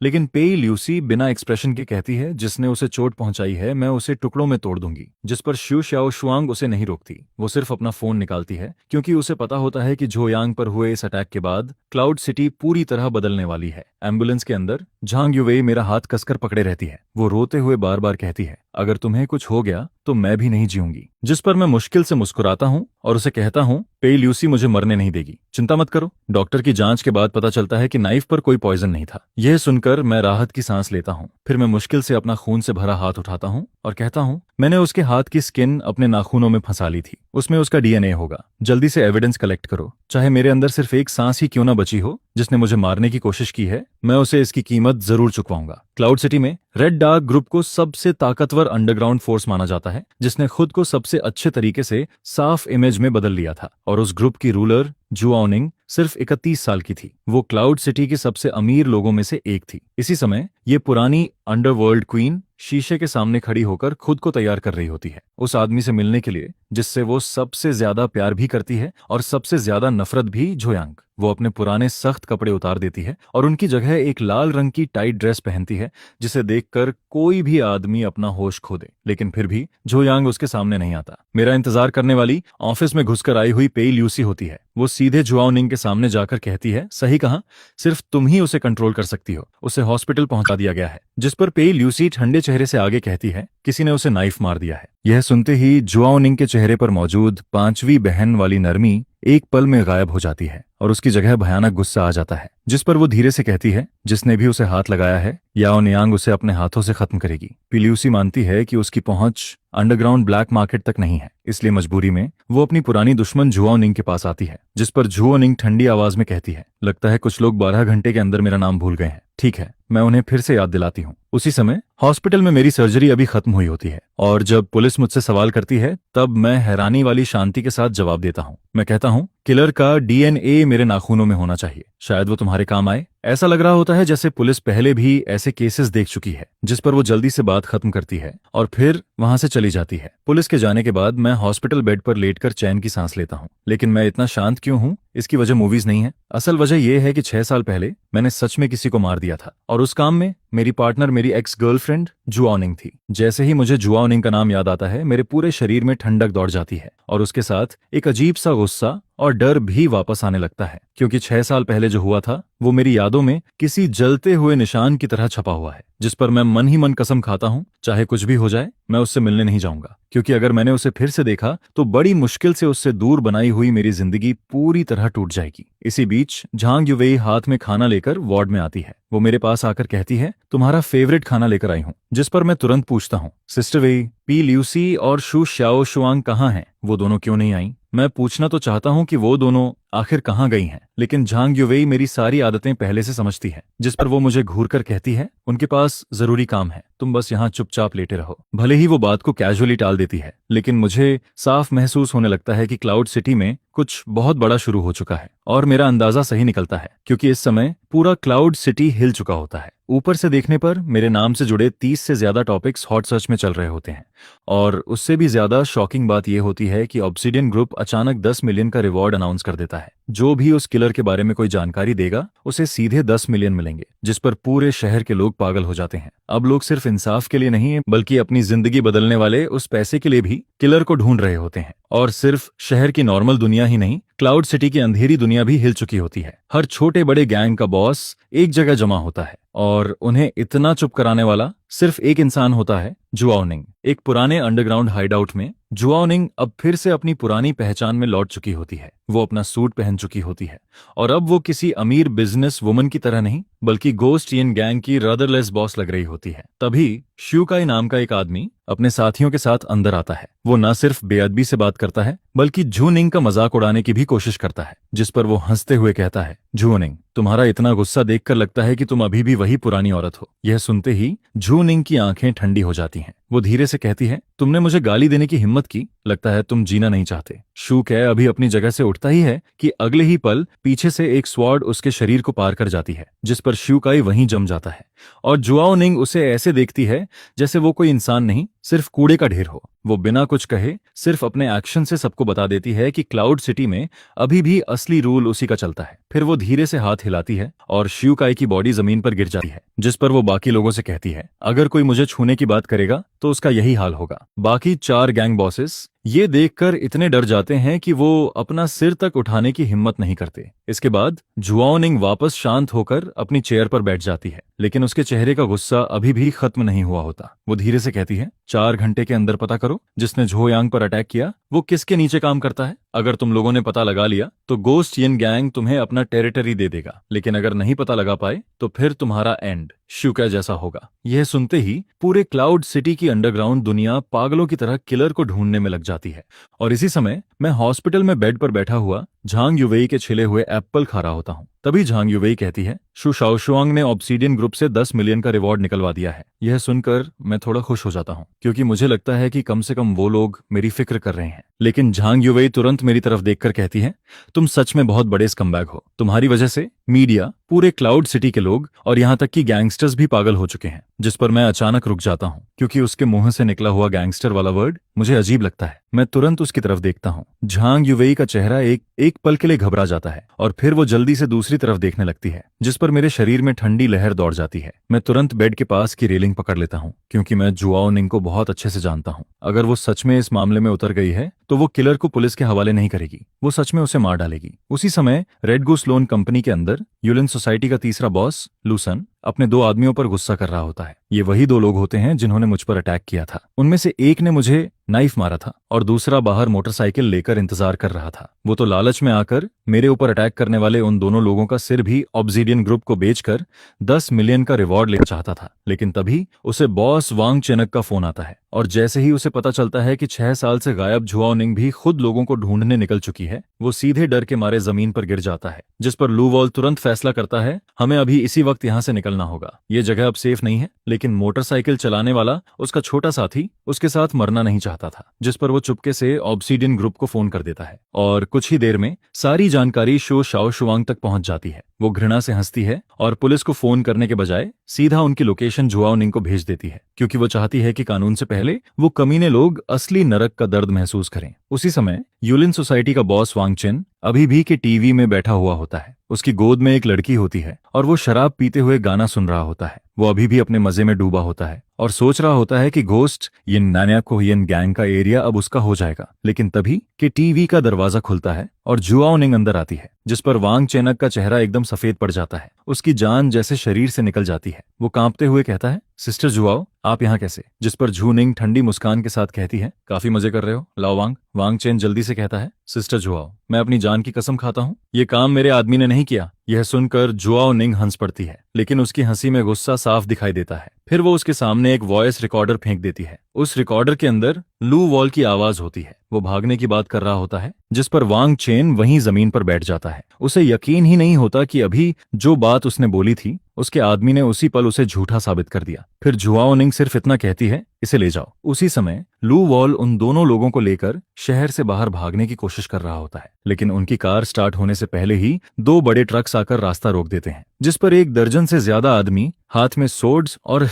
[SPEAKER 1] लेकिन पेई ल्यूसी बिना एक्सप्रेशन के कहती है, जिसने उसे चोट पहुंचाई है मैं उसे टुकड़ों में तोड़ दूंगी। जिस पर शू श्याओ शुआंग उसे नहीं रोकती। वो सिर्फ अपना फोन निकालती है, क्योंकि उसे पता होता है कि झोयांग पर हुए इस अटैक के बाद क्लाउड सिटी पूरी तरह बदलने वाली है। एम्बुलेंस के अंदर झांग युवेई मेरा हाथ कसकर पकड़े रहती है। वो रोते हुए बार बार कहती है, अगर तुम्हें कुछ हो गया तो मैं भी नहीं जीऊंगी। जिस पर मैं मुश्किल से मुस्कुराता हूँ और उसे कहता हूँ, पेई ल्यूसी मुझे मरने नहीं देगी, चिंता मत करो। डॉक्टर की जांच के बाद पता चलता है कि नाइफ पर कोई पॉइजन नहीं था। यह सुनकर मैं राहत की सांस लेता हूँ। फिर मैं मुश्किल से अपना खून से भरा हाथ उठाता हूँ और कहता हूँ, मैंने उसके हाथ की स्किन अपने नाखूनों में फंसा ली थी, उसमें उसका डीएनए होगा। जल्दी से एविडेंस कलेक्ट करो, चाहे मेरे अंदर सिर्फ एक सांस ही क्यों ना बची हो। जिसने मुझे मारने की कोशिश की है, मैं उसे इसकी कीमत जरूर चुकवाऊंगा। क्लाउड सिटी में रेड डार्क ग्रुप को सबसे ताकतवर अंडरग्राउंड फोर्स माना जाता है, जिसने खुद को सबसे अच्छे तरीके से साफ इमेज में बदल लिया था। और उस ग्रुप की रूलर जुआओ निंग सिर्फ 31 साल की थी। वो क्लाउड सिटी के सबसे अमीर लोगों में से एक थी। इसी समय ये पुरानी अंडरवर्ल्ड क्वीन शीशे के सामने खड़ी होकर खुद को तैयार कर रही होती है, उस आदमी से मिलने के लिए जिससे वो सबसे ज्यादा प्यार भी करती है और सबसे ज्यादा नफरत भी। झोयांग वो अपने पुराने सख्त कपड़े उतार देती है और उनकी जगह एक लाल रंग की टाइट ड्रेस पहनती है, जिसे देखकर कोई भी आदमी अपना होश खो दे। लेकिन फिर भी झोयांग उसके सामने नहीं आता। मेरा इंतजार करने वाली ऑफिस में घुसकर आई हुई पेई ल्यूसी होती है। वो सीधे जुआओ निंग के सामने जाकर कहती है, सही कहा, सिर्फ तुम ही उसे कंट्रोल कर सकती हो, उसे हॉस्पिटल पहुंचा दिया गया है। जिस पर पेई ल्यूसी ठंडे चेहरे से आगे कहती है, किसी ने उसे नाइफ मार दिया है। यह सुनते ही जुआओ निंग के चेहरे पर मौजूद पांचवी बहन वाली नरमी एक पल में गायब हो जाती है और उसकी जगह भयानक गुस्सा आ जाता है। जिस पर वो धीरे से कहती है, जिसने भी उसे हाथ लगाया है याओ नियांग उसे अपने हाथों से खत्म करेगी। पिल्यूसी मानती है कि उसकी पहुंच अंडरग्राउंड ब्लैक मार्केट तक नहीं है, इसलिए मजबूरी में वो अपनी पुरानी दुश्मन जुआओ निंग के पास आती है। जिस पर जुआओ निंग ठंडी आवाज में कहती है, लगता है कुछ लोग 12 घंटे के अंदर मेरा नाम भूल गए हैं। ठीक है, मैं उन्हें फिर से याद दिलाती हूँ। उसी समय हॉस्पिटल में मेरी सर्जरी अभी खत्म हुई होती है और जब पुलिस मुझसे सवाल करती है, तब मैं हैरानी वाली शांति के साथ जवाब देता हूँ। मैं कहता हूँ, किलर का डीएनए मेरे नाखूनों में होना चाहिए, शायद वो तुम्हारे काम आए। ऐसा लग रहा होता है जैसे पुलिस पहले भी ऐसे केसेस देख चुकी है। जिस पर वो जल्दी से बात खत्म करती है और फिर वहां से चली जाती है। पुलिस के जाने के बाद मैं हॉस्पिटल बेड पर लेटकर चैन की सांस लेता हूँ। लेकिन मैं इतना शांत क्यों हूँ, इसकी वजह मूवीज नहीं है। असल वजह यह है कि 6 साल पहले मैंने सच में किसी को मार दिया था और उस काम में मेरी पार्टनर मेरी एक्स गर्लफ्रेंड जुआओ निंग थी। जैसे ही मुझे जुआओ निंग का नाम याद आता है, मेरे पूरे शरीर में ठंडक दौड़ जाती है और उसके साथ एक अजीब सा गुस्सा और डर भी वापस आने लगता है, क्योंकि 6 साल पहले जो हुआ था वो मेरी यादों में किसी जलते हुए निशान की तरह छपा हुआ है, जिस पर मैं मन ही मन कसम खाता हूँ, चाहे कुछ भी हो जाए मैं उससे मिलने नहीं जाऊंगा। क्योंकि अगर मैंने उसे फिर से देखा तो बड़ी मुश्किल से उससे दूर बनाई हुई मेरी जिंदगी पूरी तरह टूट जाएगी। इसी बीच झांग युवेई हाथ में खाना लेकर वार्ड में आती है। वो मेरे पास आकर कहती है, तुम्हारा फेवरेट खाना लेकर आई हूँ। जिस पर मैं तुरंत पूछता हूँ, सिस्टर वेई, पी ल्यूसी और शू श्याओ शुआंग कहाँ हैं? वो दोनों क्यों नहीं आई? मैं पूछना तो चाहता हूँ कि वो दोनों आखिर कहाँ गई हैं, लेकिन झांग युवेई मेरी सारी आदतें पहले से समझती है। जिस पर वो मुझे घूरकर कहती है, उनके पास जरूरी काम है, तुम बस यहाँ चुपचाप लेटे रहो। भले ही वो बात को कैजुअली टाल देती है, लेकिन मुझे साफ महसूस होने लगता है कि क्लाउड सिटी में कुछ बहुत बड़ा शुरू हो चुका है। और मेरा अंदाजा सही निकलता है, क्योंकि इस समय पूरा क्लाउड सिटी हिल चुका होता है। ऊपर से देखने पर मेरे नाम से जुड़े 30 से ज्यादा टॉपिक्स हॉट सर्च में चल रहे होते हैं। और उससे भी ज्यादा शॉकिंग बात यह होती है कि ऑब्सिडियन ग्रुप अचानक 10 मिलियन का रिवॉर्ड अनाउंस कर देता है। जो भी उस किलर के बारे में कोई जानकारी देगा उसे सीधे 10 मिलियन मिलेंगे, जिस पर पूरे शहर के लोग पागल हो जाते हैं। अब लोग सिर्फ इंसाफ के लिए नहीं, बल्कि अपनी जिंदगी बदलने वाले उस पैसे के लिए भी किलर को ढूंढ रहे होते हैं। और सिर्फ शहर की नॉर्मल दुनिया ही नहीं, क्लाउड सिटी की अंधेरी दुनिया भी हिल चुकी होती है। हर छोटे बड़े गैंग का बॉस एक जगह जमा होता है और उन्हें इतना चुप कराने वाला सिर्फ एक इंसान होता है, जुआओ निंग। एक पुराने अंडरग्राउंड हाइडआउट में जुआओ निंग अब फिर से अपनी पुरानी पहचान में लौट चुकी होती है। वो अपना सूट पहन चुकी होती है और अब वो किसी अमीर बिजनेस वुमन की तरह नहीं, बल्कि गोस्ट यिन गैंग की रदरलेस बॉस लग रही होती है। तभी श्यूकाई नाम का एक आदमी अपने साथियों के साथ अंदर आता है। वो न सिर्फ बेअदबी से बात करता है, बल्कि झू निंग का मजाक उड़ाने की भी कोशिश करता है। जिस पर वो हंसते हुए कहता है, झू निंग, तुम्हारा इतना गुस्सा देखकर लगता है कि तुम अभी भी वही पुरानी औरत हो। यह सुनते ही झू निंग की आंखें ठंडी हो जाती हैं। वो धीरे से कहती है, तुमने मुझे गाली देने की हिम्मत की, लगता है तुम जीना नहीं चाहते। शू कह अभी अपनी जगह से उठता ही है कि अगले ही पल पीछे से एक स्वॉर्ड उसके शरीर को पार कर जाती है, जिस पर श्यूकाई वहीं जम जाता है। और जुआओ निंग उसे ऐसे देखती है जैसे वो कोई इंसान नहीं, सिर्फ कूड़े का ढेर हो। वो बिना कुछ कहे सिर्फ अपने एक्शन से सबको बता देती है कि क्लाउड सिटी में अभी भी असली रूल उसी का चलता है। फिर वो धीरे से हाथ हिलाती है और शियुकाई की बॉडी जमीन पर गिर जाती है, जिस पर वो बाकी लोगों से कहती है, अगर कोई मुझे छूने की बात करेगा तो उसका यही हाल होगा। बाकी 4 गैंग बॉसेस ये देखकर इतने डर जाते हैं कि वो अपना सिर तक उठाने की हिम्मत नहीं करते। इसके बाद जुआओ निंग वापस शांत होकर अपनी चेयर पर बैठ जाती है, लेकिन उसके चेहरे का गुस्सा अभी भी खत्म नहीं हुआ होता। वो धीरे से कहती है, 4 घंटे के अंदर पता करो जिसने झो यांग पर अटैक किया वो किसके नीचे काम करता है। अगर तुम लोगों ने पता लगा लिया तो गोस्ट यिन गैंग तुम्हें अपना टेरिटरी दे देगा, लेकिन अगर नहीं पता लगा पाए तो फिर तुम्हारा एंड शियुका जैसा होगा। यह सुनते ही पूरे क्लाउड सिटी की अंडरग्राउंड दुनिया पागलों की तरह किलर को ढूंढने में लग जाती है। और इसी समय मैं हॉस्पिटल में बेड पर बैठा हुआ झांग युवेई के छिले हुए एप्पल खा रहा होता हूँ। तभी झांग युवेई कहती है, शु शाओशुआंग ने ऑब्सीडियन ग्रुप से 10 मिलियन का रिवॉर्ड निकलवा दिया है। यह सुनकर मैं थोड़ा खुश हो जाता हूँ, क्योंकि मुझे लगता है कि कम से कम वो लोग मेरी फिक्र कर रहे हैं। लेकिन झांग युवेई तुरंत मेरी तरफ देखकर कहती है, तुम सच में बहुत बड़े स्कमबैग हो। तुम्हारी वजह से मीडिया, पूरे क्लाउड सिटी के लोग और यहाँ तक कि गैंगस्टर्स भी पागल हो चुके हैं। जिस पर मैं अचानक रुक जाता हूँ, क्योंकि उसके मुंह से निकला हुआ गैंगस्टर वाला वर्ड मुझे अजीब लगता है। मैं तुरंत उसकी तरफ देखता हूँ। झांग युवेई का चेहरा एक पल के लिए घबरा जाता है और फिर वो जल्दी से दूसरी तरफ देखने लगती है, जिस पर मेरे शरीर में ठंडी लहर दौड़ जाती है। मैं तुरंत बेड के पास की रेलिंग पकड़ लेता हूँ, क्योंकि मैं जुआओ निंग को बहुत अच्छे से जानता हूँ। अगर वो सच में इस मामले में उतर गई है तो वो किलर को पुलिस के हवाले नहीं करेगी, वो सच में उसे मार डालेगी। उसी समय रेड गूस लोन कंपनी के अंदर यूलिन सोसाइटी का तीसरा बॉस लूसन अपने 2 आदमियों पर गुस्सा कर रहा होता है। ये वही 2 लोग होते हैं जिन्होंने मुझ पर अटैक किया था। उनमें से एक ने मुझे नाइफ मारा था और दूसरा बाहर मोटरसाइकिल लेकर इंतजार कर रहा था। वो तो लालच में आकर मेरे ऊपर अटैक करने वाले उन दोनों लोगों का सिर भी ऑब्सीडियन ग्रुप को बेचकर 10 मिलियन का रिवॉर्ड लेना चाहता था। लेकिन तभी उसे बॉस वांग चेनक का फोन आता है, और जैसे ही उसे पता चलता है कि 6 साल से गायब जुआओ निंग भी खुद लोगों को ढूंढने निकल चुकी है, वो सीधे डर के मारे जमीन पर गिर जाता है। जिस पर लू वॉल तुरंत फैसला करता है, हमें अभी इसी वक्त यहाँ से निकलना होगा। ये जगह अब सेफ नहीं है। लेकिन मोटरसाइकिल चलाने वाला उसका छोटा साथी उसके साथ मरना नहीं चाहता था, जिस पर वो चुपके से ऑब्सीडियन ग्रुप को फोन कर देता है और कुछ ही देर में सारी जानकारी शो शाओशुआंग तक पहुंच जाती है। वो घृणा से हंसती है और पुलिस को फोन करने के बजाय सीधा उनकी लोकेशन जुआओ निंग को भेज देती है, क्योंकि वो चाहती है कि कानून से पहले वो कमीने लोग असली नरक का दर्द महसूस करें। उसी समय यूलिन सोसाइटी का बॉस वांग चेन अभी भी के टीवी में बैठा हुआ होता है। उसकी गोद में एक लड़की होती है और वो शराब पीते हुए गाना सुन रहा होता है। वो अभी भी अपने मजे में डूबा होता है और सोच रहा होता है कि घोस्ट यिन नान्याकोहियन गैंग का एरिया अब उसका हो जाएगा। लेकिन तभी के टीवी का दरवाजा खुलता है और जुआओ निंग अंदर आती है, जिस पर वांग चेनक का चेहरा एकदम सफेद पड़ जाता है। उसकी जान जैसे शरीर से निकल जाती है। वो कांपते हुए कहता है, सिस्टर जुआओ, आप यहाँ कैसे? जिस पर जू निंग ठंडी मुस्कान के साथ कहती है, काफी मजे कर रहे हो, लाओ वांग। वांग चेन जल्दी से कहता है, सिस्टर जुआओ, मैं अपनी जान की कसम खाता हूँ, ये काम मेरे आदमी ने नहीं किया। यह सुनकर जुआओ निंग हंस पड़ती है, लेकिन उसकी हंसी में गुस्सा साफ दिखाई देता है। फिर वो उसके सामने एक वॉइस रिकॉर्डर फेंक देती है। उस रिकॉर्डर के अंदर लू वॉल की आवाज होती है। वो भागने की बात कर रहा होता है, जिस पर वांग चेन वहीं जमीन पर बैठ जाता है। उसे यकीन ही नहीं होता कि अभी जो बात उसने बोली थी उसके आदमी ने उसी पल उसे झूठा साबित कर दिया। फिर जुआओ निंग सिर्फ इतना कहती है, इसे ले जाओ। उसी समय लू वॉल उन दोनों लोगों को लेकर शहर से बाहर भागने की कोशिश कर रहा होता है, लेकिन उनकी कार स्टार्ट होने से पहले ही 2 बड़े ट्रक्स आकर रास्ता रोक देते हैं, जिस पर 1 दर्जन से ज्यादा आदमी हाथ में सोर्ड्स और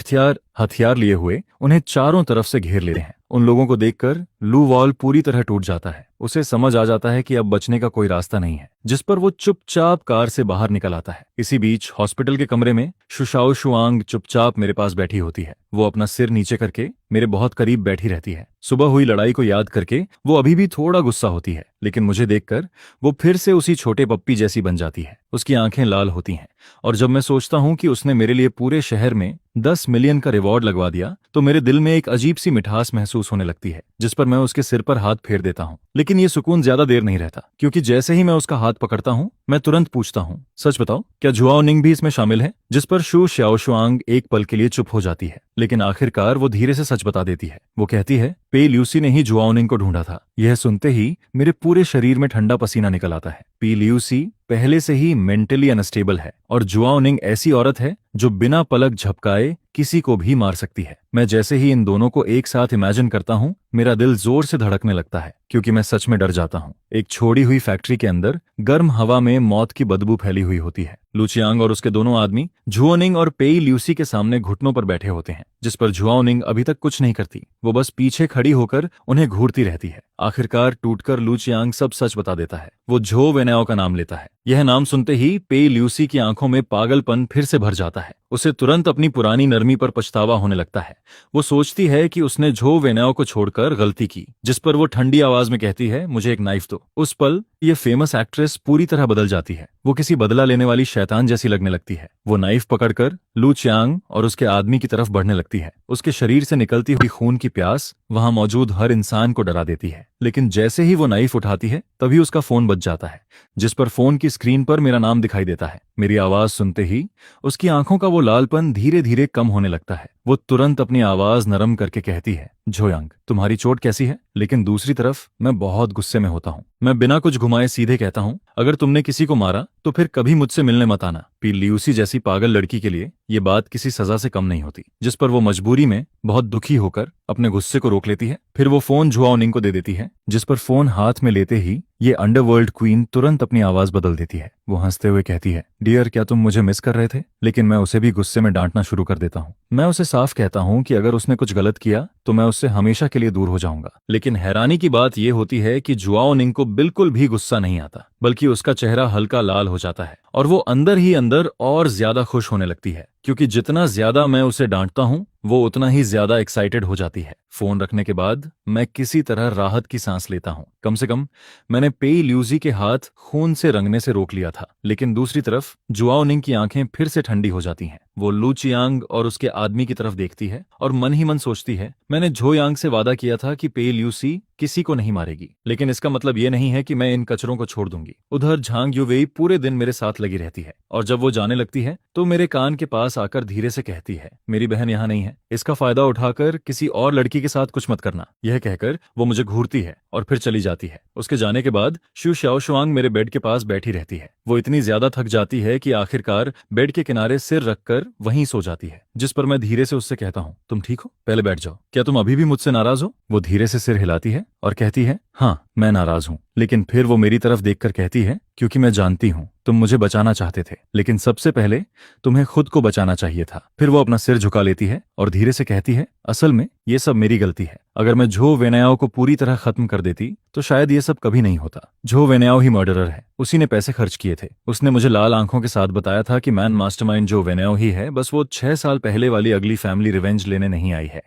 [SPEAKER 1] हथियार लिए हुए उन्हें चारों तरफ से घेर लेते हैं। उन लोगों को देखकर लू वॉल पूरी तरह टूट जाता है। उसे समझ आ जाता है कि अब बचने का कोई रास्ता नहीं है, जिस पर वो चुपचाप कार से बाहर निकल आता है। इसी बीच हॉस्पिटल के कमरे में शु शाओशुआंग चुपचाप मेरे पास बैठी होती है। वो अपना सिर नीचे करके मेरे बहुत करीब बैठी रहती है। सुबह हुई लड़ाई को याद करके वो अभी भी थोड़ा गुस्सा होती है, लेकिन मुझे देखकर वो फिर से उसी छोटे पप्पी जैसी बन जाती है। उसकी आंखें लाल होती हैं, और जब मैं सोचता हूँ कि उसने मेरे लिए पूरे शहर में 10 मिलियन का रिवॉर्ड लगवा दिया, तो मेरे दिल में एक अजीब सी मिठास महसूस होने लगती है, जिस पर मैं उसके सिर पर हाथ फेर देता हूँ। लेकिन ये सुकून ज्यादा देर नहीं रहता, क्योंकि जैसे ही मैं उसका हाथ पकड़ता हूँ, मैं तुरंत पूछता हूँ, सच बताओ, क्या जुआओ निंग भी इसमें शामिल है? जिस पर शु शाओशुआंग एक पल के लिए चुप हो जाती है, लेकिन आखिरकार वो धीरे से सच बता देती है। वो कहती है, पे ल्यूसी ने ही जुआओ निंग को ढूंढा था। यह सुनते ही मेरे पूरे शरीर में ठंडा पसीना निकल आता है। पी ल्यूसी पहले से ही मेंटली अनस्टेबल है, और जुआओ निंग ऐसी औरत है जो बिना पलक झपकाए किसी को भी मार सकती है। मैं जैसे ही इन दोनों को एक साथ इमेजिन करता हूँ, मेरा दिल जोर से धड़कने लगता है। क्योंकि मैं सच में डर जाता हूँ। एक छोड़ी हुई फैक्ट्री के अंदर गर्म हवा में मौत की बदबू फैली हुई होती है। लू चियांग और उसके दोनों आदमी झुओनिंग और पेई ल्यूसी के सामने घुटनों पर बैठे होते हैं, जिस पर झुओनिंग अभी तक कुछ नहीं करती। वो बस पीछे खड़ी होकर उन्हें घूरती रहती है। आखिरकार टूटकर लू चियांग सब सच बता देता है। वो झो वेनाओ का नाम लेता है। यह नाम सुनते ही पेई ल्यूसी की आंखों में पागलपन फिर से भर जाता है। उसे तुरंत अपनी पुरानी नरमी पर पछतावा होने लगता है। वो सोचती है कि उसने झो वेनाओ को छोड़कर गलती की, जिस पर वो ठंडी आवाज में कहती है, मुझे एक नाइफ दो। उस पल ये फेमस एक्ट्रेस पूरी तरह बदल जाती है। वो किसी बदला लेने वाली शैतान जैसी लगने लगती है। वो नाइफ पकड़कर लू चियांग और उसके आदमी की तरफ बढ़ने लगती है। उसके शरीर से निकलती हुई खून की प्यास वहां मौजूद हर इंसान को डरा देती है। लेकिन जैसे ही वो नाइफ उठाती है तभी उसका फोन बज जाता है, जिस पर फोन की स्क्रीन पर मेरा नाम दिखाई देता है। मेरी आवाज सुनते ही उसकी आंखों का वो लालपन धीरे धीरे कम होने लगता है। वो तुरंत अपनी आवाज नरम करके कहती है, झोयांग, तुम्हारी चोट कैसी है? लेकिन दूसरी तरफ मैं बहुत गुस्से में होता हूँ। मैं बिना कुछ घुमाए सीधे कहता हूँ, अगर तुमने किसी को मारा तो फिर कभी मुझसे मिलने मत आना। पी ल्यूसी जैसी पागल लड़की के लिए ये बात किसी सजा से कम नहीं होती। जिस पर वो मजबूरी में बहुत दुखी होकर अपने गुस्से को रोक लेती है। फिर वो फोन झुओनिंग को दे देती है, जिस पर फोन हाथ में लेते ही ये अंडरवर्ल्ड क्वीन तुरंत अपनी आवाज बदल देती है। वो हंसते हुए कहती है, डियर, क्या तुम मुझे मिस कर रहे थे? लेकिन मैं उसे भी गुस्से में डांटना शुरू कर देता हूँ। मैं उसे साफ कहता हूँ कि अगर उसने कुछ गलत किया तो मैं उससे हमेशा के लिए दूर हो जाऊंगा। लेकिन हैरानी की बात यह होती है कि झुओनिंग को बिल्कुल भी गुस्सा नहीं आता, बल्कि उसका चेहरा हल्का लाल हो जाता है और वो अंदर ही अंदर और ज्यादा खुश होने लगती है, क्योंकि जितना ज्यादा मैं उसे डांटता हूँ वो उतना ही ज्यादा एक्साइटेड हो जाती है। फोन रखने के बाद मैं किसी तरह राहत की सांस लेता हूँ। कम से कम मैंने पेई ल्यूसी के हाथ खून से रंगने से रोक लिया था। लेकिन दूसरी तरफ झुओनिंग की आंखें फिर से ठंडी हो जाती हैं। वो लू चियांग और उसके आदमी की तरफ देखती है और मन ही मन सोचती है, मैंने झोयांग से वादा किया था कि पेई ल्यूसी किसी को नहीं मारेगी, लेकिन इसका मतलब ये नहीं है कि मैं इन कचरों को छोड़ दूंगी। उधर झांग युवेई पूरे दिन मेरे साथ लगी रहती है और जब वो जाने लगती है तो मेरे कान के पास आकर धीरे से कहती है, मेरी बहन यहाँ नहीं है, इसका फायदा उठाकर किसी और लड़की के साथ कुछ मत करना। यह कहकर वो मुझे घूरती है और फिर चली जाती है। उसके जाने के बाद शू शाओशुआंग मेरे बेड के पास बैठी रहती है। वो इतनी ज्यादा थक जाती है कि आखिरकार बेड के किनारे सिर रखकर वहीं सो जाती है, जिस पर मैं धीरे से उससे कहता हूँ, तुम ठीक हो? पहले बैठ जाओ। क्या तुम अभी भी मुझसे नाराज हो? वो धीरे से सिर हिलाती है और कहती है, हाँ, मैं नाराज हूँ। लेकिन फिर वो मेरी तरफ देखकर कहती है, क्योंकि मैं जानती हूँ तुम मुझे बचाना चाहते थे, लेकिन सबसे पहले तुम्हें खुद को बचाना चाहिए था। फिर वो अपना सिर झुका लेती है और धीरे से कहती है, असल में ये सब मेरी गलती है। अगर मैं झो वेनाओ को पूरी तरह खत्म कर देती तो शायद ये सब कभी नहीं होता। झो वेनाओ ही मर्डरर है, उसी ने पैसे खर्च किए थे। उसने मुझे लाल आंखों के साथ बताया था कि मैन मास्टरमाइंड झो वेनाओ ही है, बस वो 6 साल पहले वाली अगली फैमिली रिवेंज लेने नहीं आई है।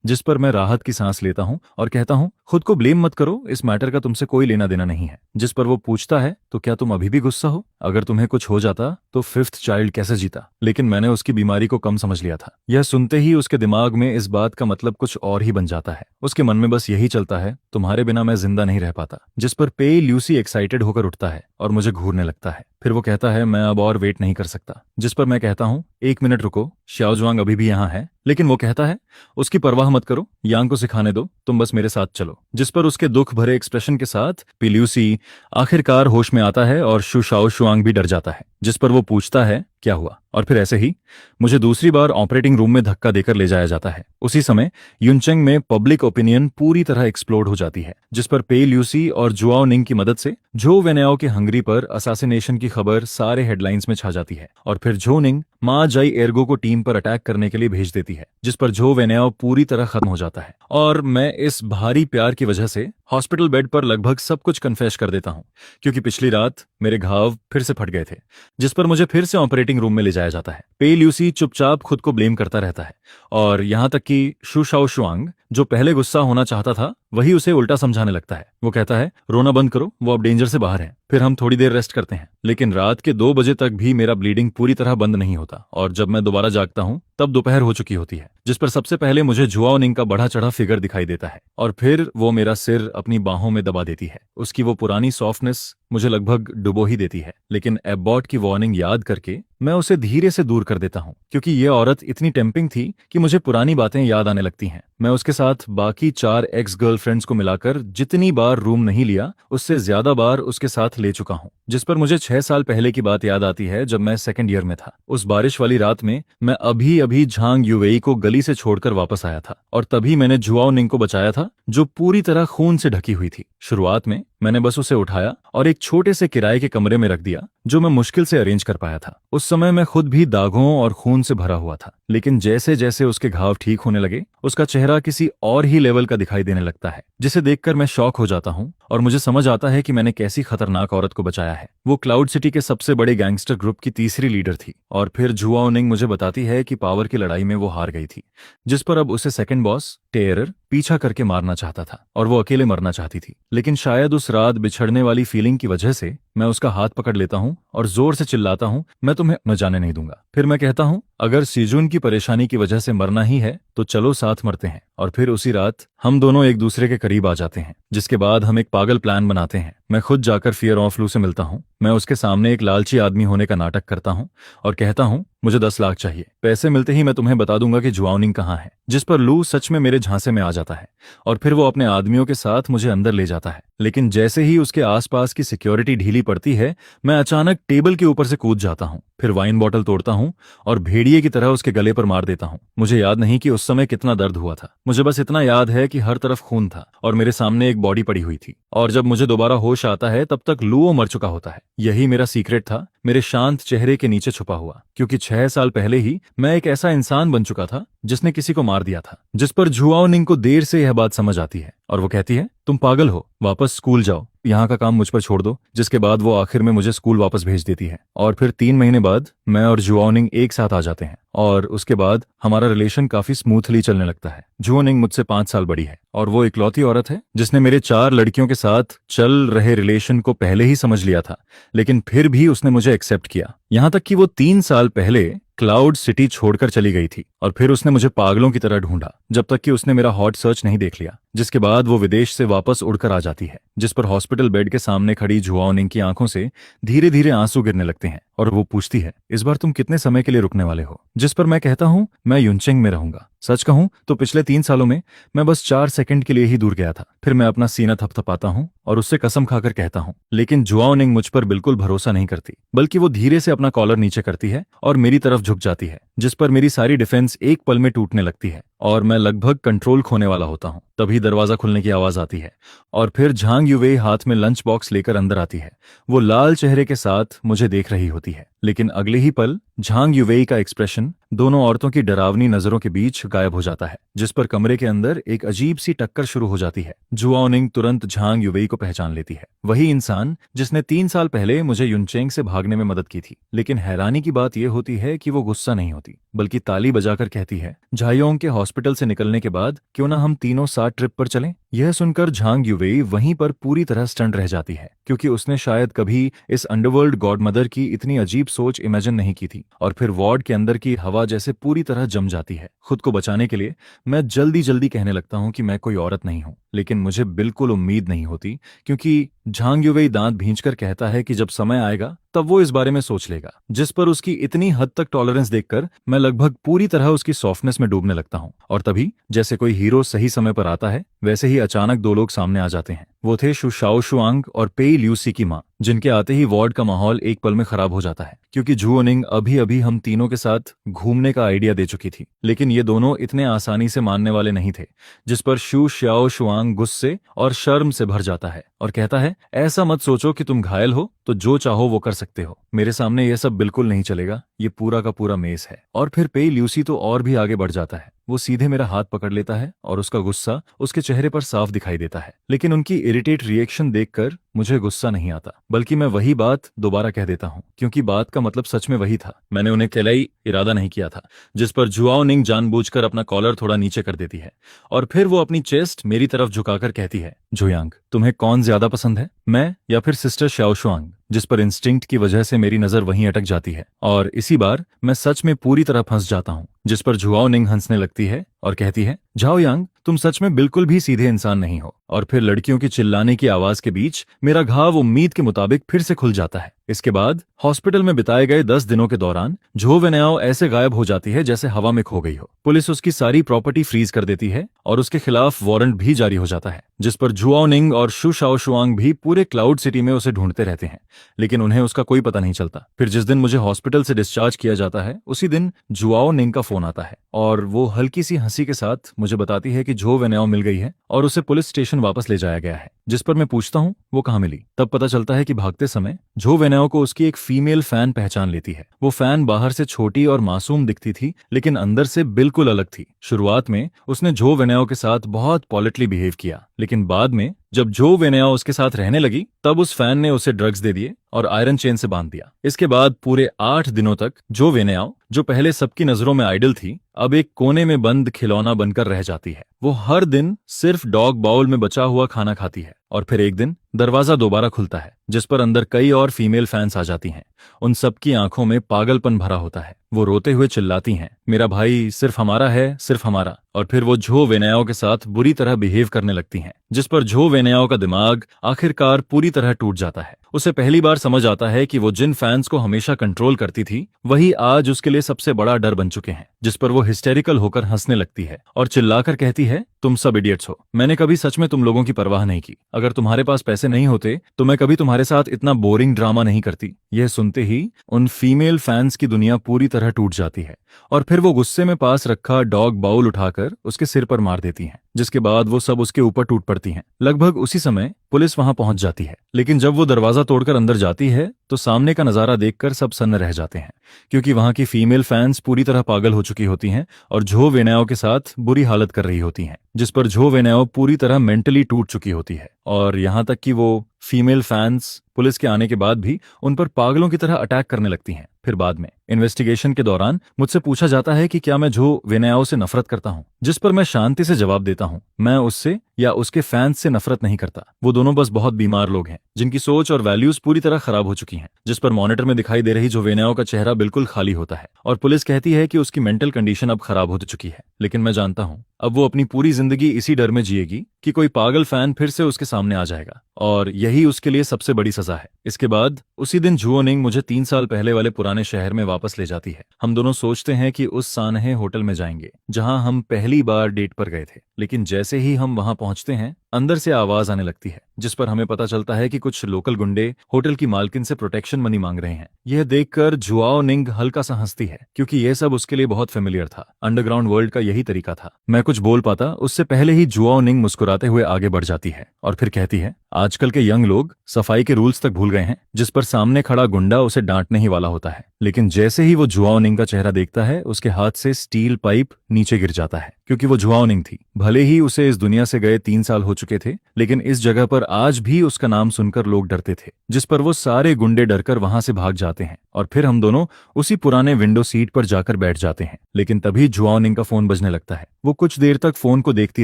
[SPEAKER 1] जिस पर मैं राहत की सांस लेता हूँ और कहता हूँ, खुद को ब्लेम मत करो, इस मैटर का तुमसे कोई लेना देना नहीं है। जिस पर वो पूछता है, तो क्या तुम अभी भी गुस्सा हो? अगर तुम्हें कुछ हो जाता तो 5th चाइल्ड कैसे जीता? लेकिन मैंने उसकी बीमारी को कम समझ लिया था। यह सुनते ही उसके दिमाग में इस बात का मतलब कुछ और ही बन जाता है। उसके मन में बस यही चलता है, तुम्हारे बिना मैं जिंदा नहीं रह पाता। जिस पर पेई ल्यूसी एक्साइटेड होकर उठता है और मुझे घूरने लगता है। फिर वो कहता है, मैं अब और वेट नहीं कर सकता। जिस पर मैं कहता हूँ, 1 मिनट रुको, शाओजुआंग अभी भी यहाँ है। लेकिन वो कहता है, उसकी परवाह मत करो, यांग को सिखाने दो, तुम बस मेरे साथ चलो। जिस पर उसके दुख भरे एक्सप्रेशन के साथ पी ल्यूसी आखिरकार होश में आता है और शू शाओशुआंग भी डर जाता है। जिस पर वो पूछता है, क्या हुआ? और फिर ऐसे ही मुझे दूसरी बार ऑपरेटिंग रूम में धक्का देकर ले जाया जाता है। उसी समय युनचेंग में पब्लिक ओपिनियन पूरी तरह एक्सप्लोड हो जाती है, जिस पर पेई ल्यूसी और जुआओनिंग की मदद से झो वेनाओ के हंगरी पर असासिनेशन की खबर सारे हेडलाइंस में छा जाती है। और फिर झो निंग मा जाई एर्गो को टीम पर अटैक करने के लिए भेज देती है, जिस पर झो वेनाओ पूरी तरह खत्म हो जाता है। और मैं इस भारी प्यार की वजह से हॉस्पिटल बेड पर लगभग सब कुछ कन्फेस कर देता हूँ, क्योंकि पिछली रात मेरे घाव फिर से फट गए थे। जिस पर मुझे फिर से ऑपरेटिंग रूम में ले जाया जाता है। पेई ल्यूसी चुपचाप खुद को ब्लेम करता रहता है और यहाँ तक कि शू शाओशुआंग, जो पहले गुस्सा होना चाहता था, वही उसे उल्टा समझाने लगता है। वो कहता है, रोना बंद करो, वो अब डेंजर से बाहर है। फिर हम थोड़ी देर रेस्ट करते हैं। लेकिन रात के 2 बजे तक भी मेरा ब्लीडिंग पूरी तरह बंद नहीं होता और जब मैं दोबारा जागता हूँ तब दोपहर हो चुकी होती है। जिस पर सबसे पहले मुझे जुआओनिंग का बढ़ा चढ़ा फिगर दिखाई देता है और फिर वो मेरा सिर अपनी बाहों में दबा देती है। उसकी वो पुरानी सॉफ्टनेस मुझे लगभग डुबो ही देती है, लेकिन एबॉट की वार्निंग याद करके मैं उसे धीरे से दूर कर देता हूँ, क्योंकि ये औरत इतनी टेम्पिंग थी कि मुझे पुरानी बातें याद आने लगती हैं। मैं उसके साथ बाकी 4 एक्स गर्ल गर्लफ्रेंड्स को मिलाकर जितनी बार रूम नहीं लिया उससे ज्यादा बार उसके साथ ले चुका हूँ। जिस पर मुझे 6 साल पहले की बात याद आती है जब मैं सेकंड ईयर में था। उस बारिश वाली रात में मैं अभी अभी झांग युवेई को गली से छोड़कर वापस आया था और तभी मैंने जुआओ निंग को बचाया था जो पूरी तरह खून से ढकी हुई थी। शुरुआत में मैंने बस उसे उठाया और एक छोटे से किराए के कमरे में रख दिया जो मैं मुश्किल से अरेंज कर पाया था। उस समय मैं खुद भी दागों और खून से भरा हुआ था, लेकिन जैसे जैसे उसके घाव ठीक होने लगे उसका चेहरा किसी और ही लेवल का दिखाई देने लगता है, जिसे देखकर मैं शॉक हो जाता हूँ और मुझे समझ आता है कि मैंने कैसी खतरनाक औरत को बचाया है। वो क्लाउड सिटी के सबसे बड़े गैंगस्टर ग्रुप की तीसरी लीडर थी और फिर जुआओ निंग मुझे बताती है कि पावर की लड़ाई में वो हार गई थी, जिस पर अब उसे सेकंड बॉस टेरर पीछा करके मारना चाहता था और वो अकेले मरना चाहती थी। लेकिन शायद उस रात बिछड़ने वाली फीलिंग की वजह से मैं उसका हाथ पकड़ लेता हूँ और जोर से चिल्लाता हूँ, मैं तुम्हें न जाने नहीं दूंगा। फिर मैं कहता हूँ, अगर सीजुन की परेशानी की वजह से मरना ही है तो चलो साथ मरते हैं। और फिर उसी रात हम दोनों एक दूसरे के करीब आ जाते हैं, जिसके बाद हम एक पागल प्लान बनाते हैं। मैं खुद जाकर फियर ऑफ लू से मिलता हूँ। मैं उसके सामने एक लालची आदमी होने का नाटक करता हूँ और कहता हूँ मुझे 10 लाख चाहिए, पैसे मिलते ही मैं तुम्हें बता दूंगा कि जुआओ निंग कहाँ है। जिस पर लू सच में मेरे झांसे में आ जाता है और फिर वो अपने आदमियों के साथ मुझे अंदर ले जाता है। लेकिन जैसे ही उसके आसपास की सिक्योरिटी ढीली पड़ती है मैं अचानक टेबल के ऊपर से कूद जाता हूँ, फिर वाइन बॉटल तोड़ता हूँ और भेड़िए की तरह उसके गले पर मार देता हूँ। मुझे याद नहीं कि उस समय कितना दर्द हुआ था, मुझे बस इतना याद है कि हर तरफ खून था और मेरे सामने एक बॉडी पड़ी हुई थी और जब मुझे दोबारा होश आता है तब तक लुओ मर चुका होता है। यही मेरा सीक्रेट था, मेरे शांत चेहरे के नीचे छुपा हुआ, क्योंकि 6 साल पहले ही मैं एक ऐसा इंसान बन चुका था जिसने किसी को मार दिया था। जिस पर जुआओ निंग को देर से यह बात समझ आती है और वो कहती है, तुम पागल हो, वापस स्कूल जाओ, यहाँ का काम मुझ पर छोड़ दो। जिसके बाद वो आखिर में मुझे स्कूल वापस भेज देती है और फिर 3 महीने बाद मैं और जुआओ निंग एक साथ आ जाते हैं और उसके बाद हमारा रिलेशन काफी स्मूथली चलने लगता है। जुआओ निंग मुझसे 5 साल बड़ी है और वो इकलौती औरत है जिसने मेरे 4 लड़कियों के साथ चल रहे रिलेशन को पहले ही समझ लिया था, लेकिन फिर भी उसने मुझे एक्सेप्ट किया। यहाँ तक कि वो 3 साल पहले क्लाउड सिटी छोड़कर चली गई थी और फिर उसने मुझे पागलों की तरह ढूंढा जब तक कि उसने मेरा हॉट सर्च नहीं देख लिया। जिसके बाद वो विदेश से वापस उड़कर आ जाती है, जिस पर हॉस्पिटल बेड के सामने खड़ी जुआओ निंग की आंखों से धीरे धीरे आंसू गिरने लगते हैं और वो पूछती है, इस बार तुम कितने समय के लिए रुकने वाले हो? जिस पर मैं कहता हूँ मैं युनचेंग में रहूंगा। सच कहूं तो पिछले 3 सालों में मैं बस 4 सेकंड के लिए ही दूर गया था। फिर मैं अपना सीना थपथपाता हूं और उससे कसम खाकर कहता हूं, लेकिन जुआओ निंग मुझ पर बिल्कुल भरोसा नहीं करती, बल्कि वो धीरे से अपना कॉलर नीचे करती है और मेरी तरफ झुक जाती है, जिस पर मेरी सारी डिफेंस एक पल में टूटने लगती है और मैं लगभग कंट्रोल खोने वाला होता हूं। तभी दरवाजा खुलने की आवाज आती है और फिर झांग युवेई हाथ में लंच बॉक्स लेकर अंदर आती है। वो लाल चेहरे के साथ मुझे देख रही होती है, लेकिन अगले ही पल झांग युवेई का एक्सप्रेशन दोनों औरतों की डरावनी नजरों के बीच गायब हो जाता है, जिस पर कमरे के अंदर एक अजीब सी टक्कर शुरू हो जाती है। जुआओ निंग तुरंत झांग युवेई को पहचान लेती है, वही इंसान जिसने 3 साल पहले मुझे युनचेंग से भागने में मदद की थी। लेकिन हैरानी की बात यह होती है कि वो गुस्सा नहीं होती, बल्कि ताली बजाकर कहती है, झायोंग के हॉस्पिटल से निकलने के बाद क्यों ना हम तीनों साथ ट्रिप पर चलें। यह सुनकर झांग युवेई वहीं पर पूरी तरह स्टंट रह जाती है, क्योंकि उसने शायद कभी इस अंडरवर्ल्ड गॉडमदर की इतनी अजीब सोच इमेजिन नहीं की थी। और फिर वार्ड के अंदर की हवा जैसे पूरी तरह जम जाती है। खुद को बचाने के लिए मैं जल्दी जल्दी कहने लगता हूं कि मैं कोई औरत नहीं हूं, लेकिन मुझे बिल्कुल उम्मीद नहीं होती, क्योंकि झांग युवेई दांत भींचकर कहता है कि जब समय आएगा तब वो इस बारे में सोच लेगा। जिस पर उसकी इतनी हद तक टॉलरेंस देखकर मैं लगभग पूरी तरह उसकी सॉफ्टनेस में डूबने लगता हूं। और तभी जैसे कोई हीरो सही समय पर आता है, वैसे ही अचानक 2 लोग सामने आ जाते हैं। वो थे शु शाओशुआंग और पेई ल्यूसी की मां, जिनके आते ही वार्ड का माहौल एक पल में खराब हो जाता है, क्योंकि जुओ निंग अभी अभी हम तीनों के साथ घूमने का आइडिया दे चुकी थी। लेकिन ये दोनों इतने आसानी से मानने वाले नहीं थे, जिस पर शु शाओशुआंग गुस्से और शर्म से भर जाता है और कहता है, ऐसा मत सोचो कि तुम घायल हो तो जो चाहो वो कर सकते हो, मेरे सामने यह सब बिल्कुल नहीं चलेगा, ये पूरा का पूरा मेस है। और फिर पेई ल्यूसी तो और भी आगे बढ़ जाता है, वो सीधे मेरा हाथ पकड़ लेता है और उसका गुस्सा उसके चेहरे पर साफ दिखाई देता है। लेकिन उनकी इरिटेट रिएक्शन देखकर मुझे गुस्सा नहीं आता, बल्कि मैं वही बात दोबारा कह देता हूँ, क्योंकि बात का मतलब सच में वही था। मैंने उन्हें केलाई इरादा नहीं किया था। जिस पर जुआओ निंग जानबूझकर अपना कॉलर थोड़ा नीचे कर देती है और फिर वो अपनी चेस्ट मेरी तरफ झुकाकर कहती है, जुयांग, तुम्हें कौन ज्यादा पसंद है, मैं या फिर सिस्टर शाओशुआंग? जिस पर इंस्टिंक्ट की वजह से मेरी नजर वहीं अटक जाती है और इसी बार मैं सच में पूरी तरह फंस जाता हूँ। जिस पर जुआओ निंग हंसने लगती है और कहती है, झाओ यांग, तुम सच में बिल्कुल भी सीधे इंसान नहीं हो। और फिर लड़कियों की चिल्लाने की आवाज के बीच मेरा घाव उम्मीद के मुताबिक फिर से खुल जाता है। इसके बाद हॉस्पिटल में बिताए गए 10 दिनों के दौरान झो वेनाओ ऐसे गायब हो जाती है जैसे हवा में खो गई हो। पुलिस उसकी सारी प्रॉपर्टी फ्रीज कर देती है और उसके खिलाफ वारंट भी जारी हो जाता है, जिस पर जुआओ निंग और शु शाओशुआंग भी पूरे क्लाउड सिटी में उसे ढूंढते रहते हैं, लेकिन उन्हें उसका कोई पता नहीं चलता। फिर जिस दिन मुझे हॉस्पिटल से डिस्चार्ज किया जाता है उसी दिन जुआओ निंग का फोन आता है और वो हल्की सी हंसी के साथ मुझे बताती है कि झो वेनाओ मिल गई है और उसे पुलिस स्टेशन वापस ले जाया गया है। जिस पर मैं पूछता हूँ वो कहाँ मिली। तब पता चलता है कि भागते समय झो वेनाओ को उसकी एक फीमेल फैन पहचान लेती है। वो फैन बाहर से छोटी और मासूम दिखती थी लेकिन अंदर से बिल्कुल अलग थी। शुरुआत में उसने झो वेनाओ के साथ बहुत पॉलिटली बिहेव किया, लेकिन बाद में जब झो वेनाओ उसके साथ रहने लगी तब उस फैन ने उसे ड्रग्स दे दिए और आयरन चेन से बांध दिया। इसके बाद पूरे 8 दिनों तक झो वेनाओ, जो पहले सबकी नजरों में आइडल थी, अब एक कोने में बंद खिलौना बनकर रह जाती है। वो हर दिन सिर्फ डॉग बाउल में बचा हुआ खाना खाती है और फिर एक दिन दरवाजा दोबारा खुलता है जिस पर अंदर कई और फीमेल फैंस आ जाती हैं। उन सबकी आंखों में पागलपन भरा होता है। वो रोते हुए चिल्लाती हैं, मेरा भाई सिर्फ हमारा है, सिर्फ हमारा। और फिर वो झो वेनाओ के साथ बुरी तरह बिहेव करने लगती हैं, जिस पर झो वेनाओ का दिमाग आखिरकार पूरी तरह टूट जाता है। उसे पहली बार समझ आता है कि वो जिन फैंस को हमेशा कंट्रोल करती थी वही आज उसके लिए सबसे बड़ा डर बन चुके हैं, जिस पर वो हिस्टेरिकल होकर हंसने लगती है और चिल्लाकर कहती है, तुम सब इडियट्स हो। मैंने कभी सच में तुम लोगों की परवाह नहीं की। अगर तुम्हारे पास पैसे नहीं होते तो मैं कभी तुम्हारे साथ इतना बोरिंग ड्रामा नहीं करती। यह सुनते ही उन फीमेल फैंस की दुनिया पूरी तरह टूट जाती है और फिर वो गुस्से में पास रखा डॉग बाउल उठाकर उसके सिर पर मार देती हैं, जिसके बाद वो सब उसके ऊपर टूट पड़ती हैं। लगभग उसी समय पुलिस वहां पहुंच जाती है, लेकिन जब वो दरवाजा तोड़कर अंदर जाती है तो सामने का नजारा देखकर सब सन्न रह जाते हैं, क्योंकि वहां की फीमेल फैंस पूरी तरह पागल हो चुकी होती हैं और झो वेनाओ के साथ बुरी हालत कर रही होती हैं, जिस पर झो वेनाओ पूरी तरह मेंटली टूट चुकी होती है। और यहां तक कि वो फीमेल फैंस पुलिस के आने के बाद भी उन पर पागलों की तरह अटैक करने लगती हैं। फिर बाद में इन्वेस्टिगेशन के दौरान मुझसे पूछा जाता है कि क्या मैं झो वेनाओ से नफरत करता हूं, जिस पर मैं शांति से जवाब देता हूं, मैं उससे या उसके फैंस से नफरत नहीं करता। वो दोनों बस बहुत बीमार लोग हैं जिनकी सोच और वैल्यूज पूरी तरह खराब हो चुकी हैं। जिस पर मॉनिटर में दिखाई दे रही झो वेनाओ का चेहरा बिल्कुल खाली होता है और पुलिस कहती है कि उसकी मेंटल कंडीशन अब खराब हो चुकी है। लेकिन मैं जानता हूं अब वो अपनी पूरी जिंदगी इसी डर में जिएगी कि कोई पागल फैन फिर से उसके सामने आ जाएगा और यही उसके लिए सबसे बड़ी सजा है। इसके बाद उसी दिन झुओ निंग मुझे 3 साल पहले वाले पुराने शहर में वापस ले जाती है। हम दोनों सोचते हैं कि उस सानहे होटल में जाएंगे जहां हम पहली बार डेट पर गए थे, लेकिन जैसे ही हम वहां पहुंचते हैं अंदर से आवाज आने लगती है, जिस पर हमें पता चलता है कि कुछ लोकल गुंडे होटल की मालकिन से प्रोटेक्शन मनी मांग रहे हैं। यह देखकर जुआओ निंग हल्का सा हंसती है, क्योंकि यह सब उसके लिए बहुत फेमिलियर था। अंडरग्राउंड वर्ल्ड का यही तरीका था। मैं कुछ बोल पाता उससे पहले ही जुआओ निंग मुस्कुराते हुए आगे बढ़ जाती है और फिर कहती है, आजकल के यंग लोग सफाई के रूल्स तक भूल गए हैं। जिस पर सामने खड़ा गुंडा उसे डांटने ही वाला होता है, लेकिन जैसे ही वो जुआओ निंग का चेहरा देखता है उसके हाथ से स्टील पाइप नीचे गिर जाता है, क्योंकि वो जुआओ निंग थी। भले ही उसे इस दुनिया से गए 3 साल हो चुके थे, लेकिन इस जगह पर आज भी उसका नाम सुनकर लोग डरते थे, जिस पर वो सारे गुंडे डरकर वहां से भाग जाते हैं और फिर हम दोनों उसी पुराने विंडो सीट पर जाकर बैठ जाते हैं। लेकिन तभी जुआओ निंग का फोन बजने लगता है। वो कुछ देर तक फोन को देखती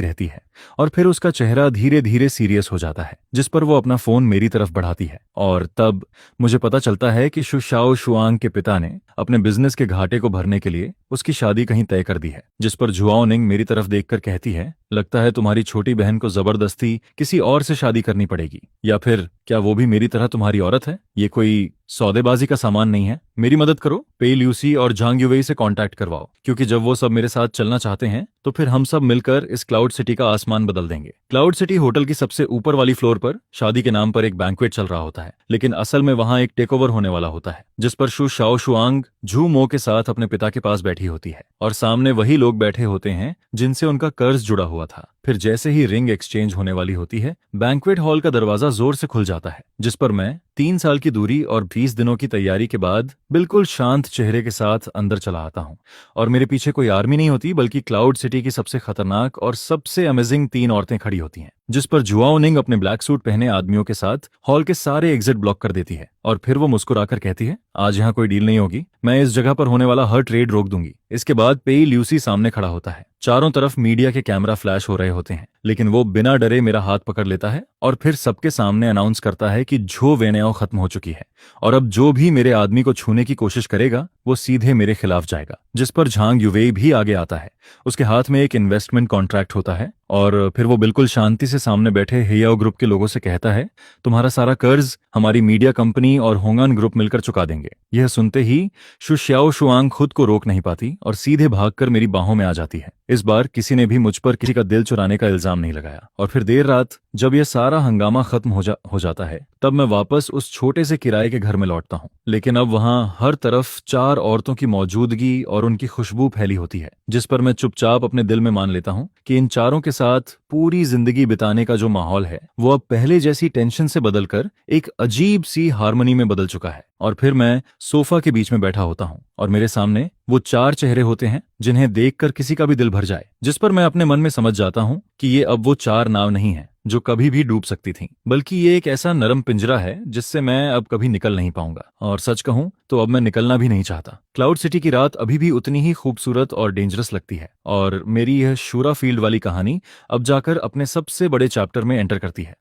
[SPEAKER 1] रहती है और फिर उसका चेहरा धीरे धीरे सीरियस हो जाता है, जिस पर वो अपना फोन मेरी तरफ बढ़ाती है और तब मुझे पता चलता है कि शु शाओशुआंग के पिता ने अपने बिजनेस के घाटे को भरने के लिए उसकी शादी कहीं तय कर दी है। जिस पर जुआओ निंग मेरी तरफ देखकर कहती है, लगता है तुम्हारी छोटी बहन को जबरदस्ती किसी और से शादी करनी पड़ेगी, या फिर क्या वो भी मेरी तरह तुम्हारी औरत है? ये कोई सौदेबाजी का सामान नहीं है। मेरी मदद करो, पे ल्यूसी और झांग युवेई से कांटेक्ट करवाओ, क्योंकि जब वो सब मेरे साथ चलना चाहते हैं तो फिर हम सब मिलकर इस क्लाउड सिटी का आसमान बदल देंगे। क्लाउड सिटी होटल की सबसे ऊपर वाली फ्लोर पर शादी के नाम पर एक बैंक्वेट चल रहा होता है, लेकिन असल में वहां एक टेकओवर होने वाला होता है, जिस पर शु शाओशुआंग झू मो के साथ अपने पिता के पास बैठी होती है और सामने वही लोग बैठे होते हैं जिनसे उनका कर्ज जुड़ा हुआ था। फिर जैसे ही रिंग एक्सचेंज होने वाली होती है, बैंक्वेट हॉल का दरवाजा जोर से खुल जाता है, जिस पर मैं 3 साल की दूरी और 20 दिनों की तैयारी के बाद बिल्कुल शांत चेहरे के साथ अंदर चला आता हूँ। और मेरे पीछे कोई आर्मी नहीं होती, बल्कि क्लाउड सिटी की सबसे खतरनाक और सबसे अमेजिंग 3 औरतें खड़ी होती हैं, जिस पर जुआओ निंग अपने ब्लैक सूट पहने आदमियों के साथ हॉल के सारे एग्जिट ब्लॉक कर देती है और फिर वो मुस्कुराकर कहती है, आज यहाँ कोई डील नहीं होगी, मैं इस जगह पर होने वाला हर ट्रेड रोक दूंगी। इसके बाद पेई ल्यूसी सामने खड़ा होता है। चारों तरफ मीडिया के कैमरा फ्लैश हो रहे होते हैं, लेकिन वो बिना डरे मेरा हाथ पकड़ लेता है और फिर सबके सामने अनाउंस करता है कि झो वेनाओ खत्म हो चुकी है और अब जो भी मेरे आदमी को छूने की कोशिश करेगा वो सीधे मेरे खिलाफ जाएगा। जिस पर झांग युवेई भी आगे आता है। उसके हाथ में एक इन्वेस्टमेंट कॉन्ट्रैक्ट होता है और फिर वो बिल्कुल शांति से सामने बैठे हेयाओ ग्रुप के लोगों से कहता है, तुम्हारा सारा कर्ज हमारी मीडिया कंपनी और होंगान ग्रुप मिलकर चुका देंगे। यह सुनते ही शु श्याओ शुआंग खुद को रोक नहीं पाती और सीधे भागकर मेरी बाहों में आ जाती है। इस बार किसी ने भी मुझ पर किसी का दिल चुराने का इल्जाम नहीं लगाया। और फिर देर रात जब यह सारा हंगामा खत्म हो जाता है, तब मैं वापस उस छोटे से किराए के घर में लौटता हूँ। लेकिन अब वहां हर तरफ 4 औरतों की मौजूदगी और उनकी खुशबू फैली होती है, जिस पर मैं चुपचाप अपने दिल में मान लेता हूँ कि इन चारों के साथ पूरी जिंदगी बिताने का जो माहौल है वो अब पहले जैसी टेंशन से बदलकर एक अजीब सी हार्मनी में बदल चुका है। और फिर मैं सोफा के बीच में बैठा होता हूँ और मेरे सामने वो 4 चेहरे होते हैं जिन्हें देखकर किसी का भी दिल भर जाए, जिस पर मैं अपने मन में समझ जाता हूँ कि ये अब वो 4 नाव नहीं है जो कभी भी डूब सकती थीं, बल्कि ये एक ऐसा नरम पिंजरा है जिससे मैं अब कभी निकल नहीं पाऊंगा। और सच कहूं तो अब मैं निकलना भी नहीं चाहता। क्लाउड सिटी की रात अभी भी उतनी ही खूबसूरत और डेंजरस लगती है और मेरी यह शूरा फील्ड वाली कहानी अब जाकर अपने सबसे बड़े चैप्टर में एंटर करती है।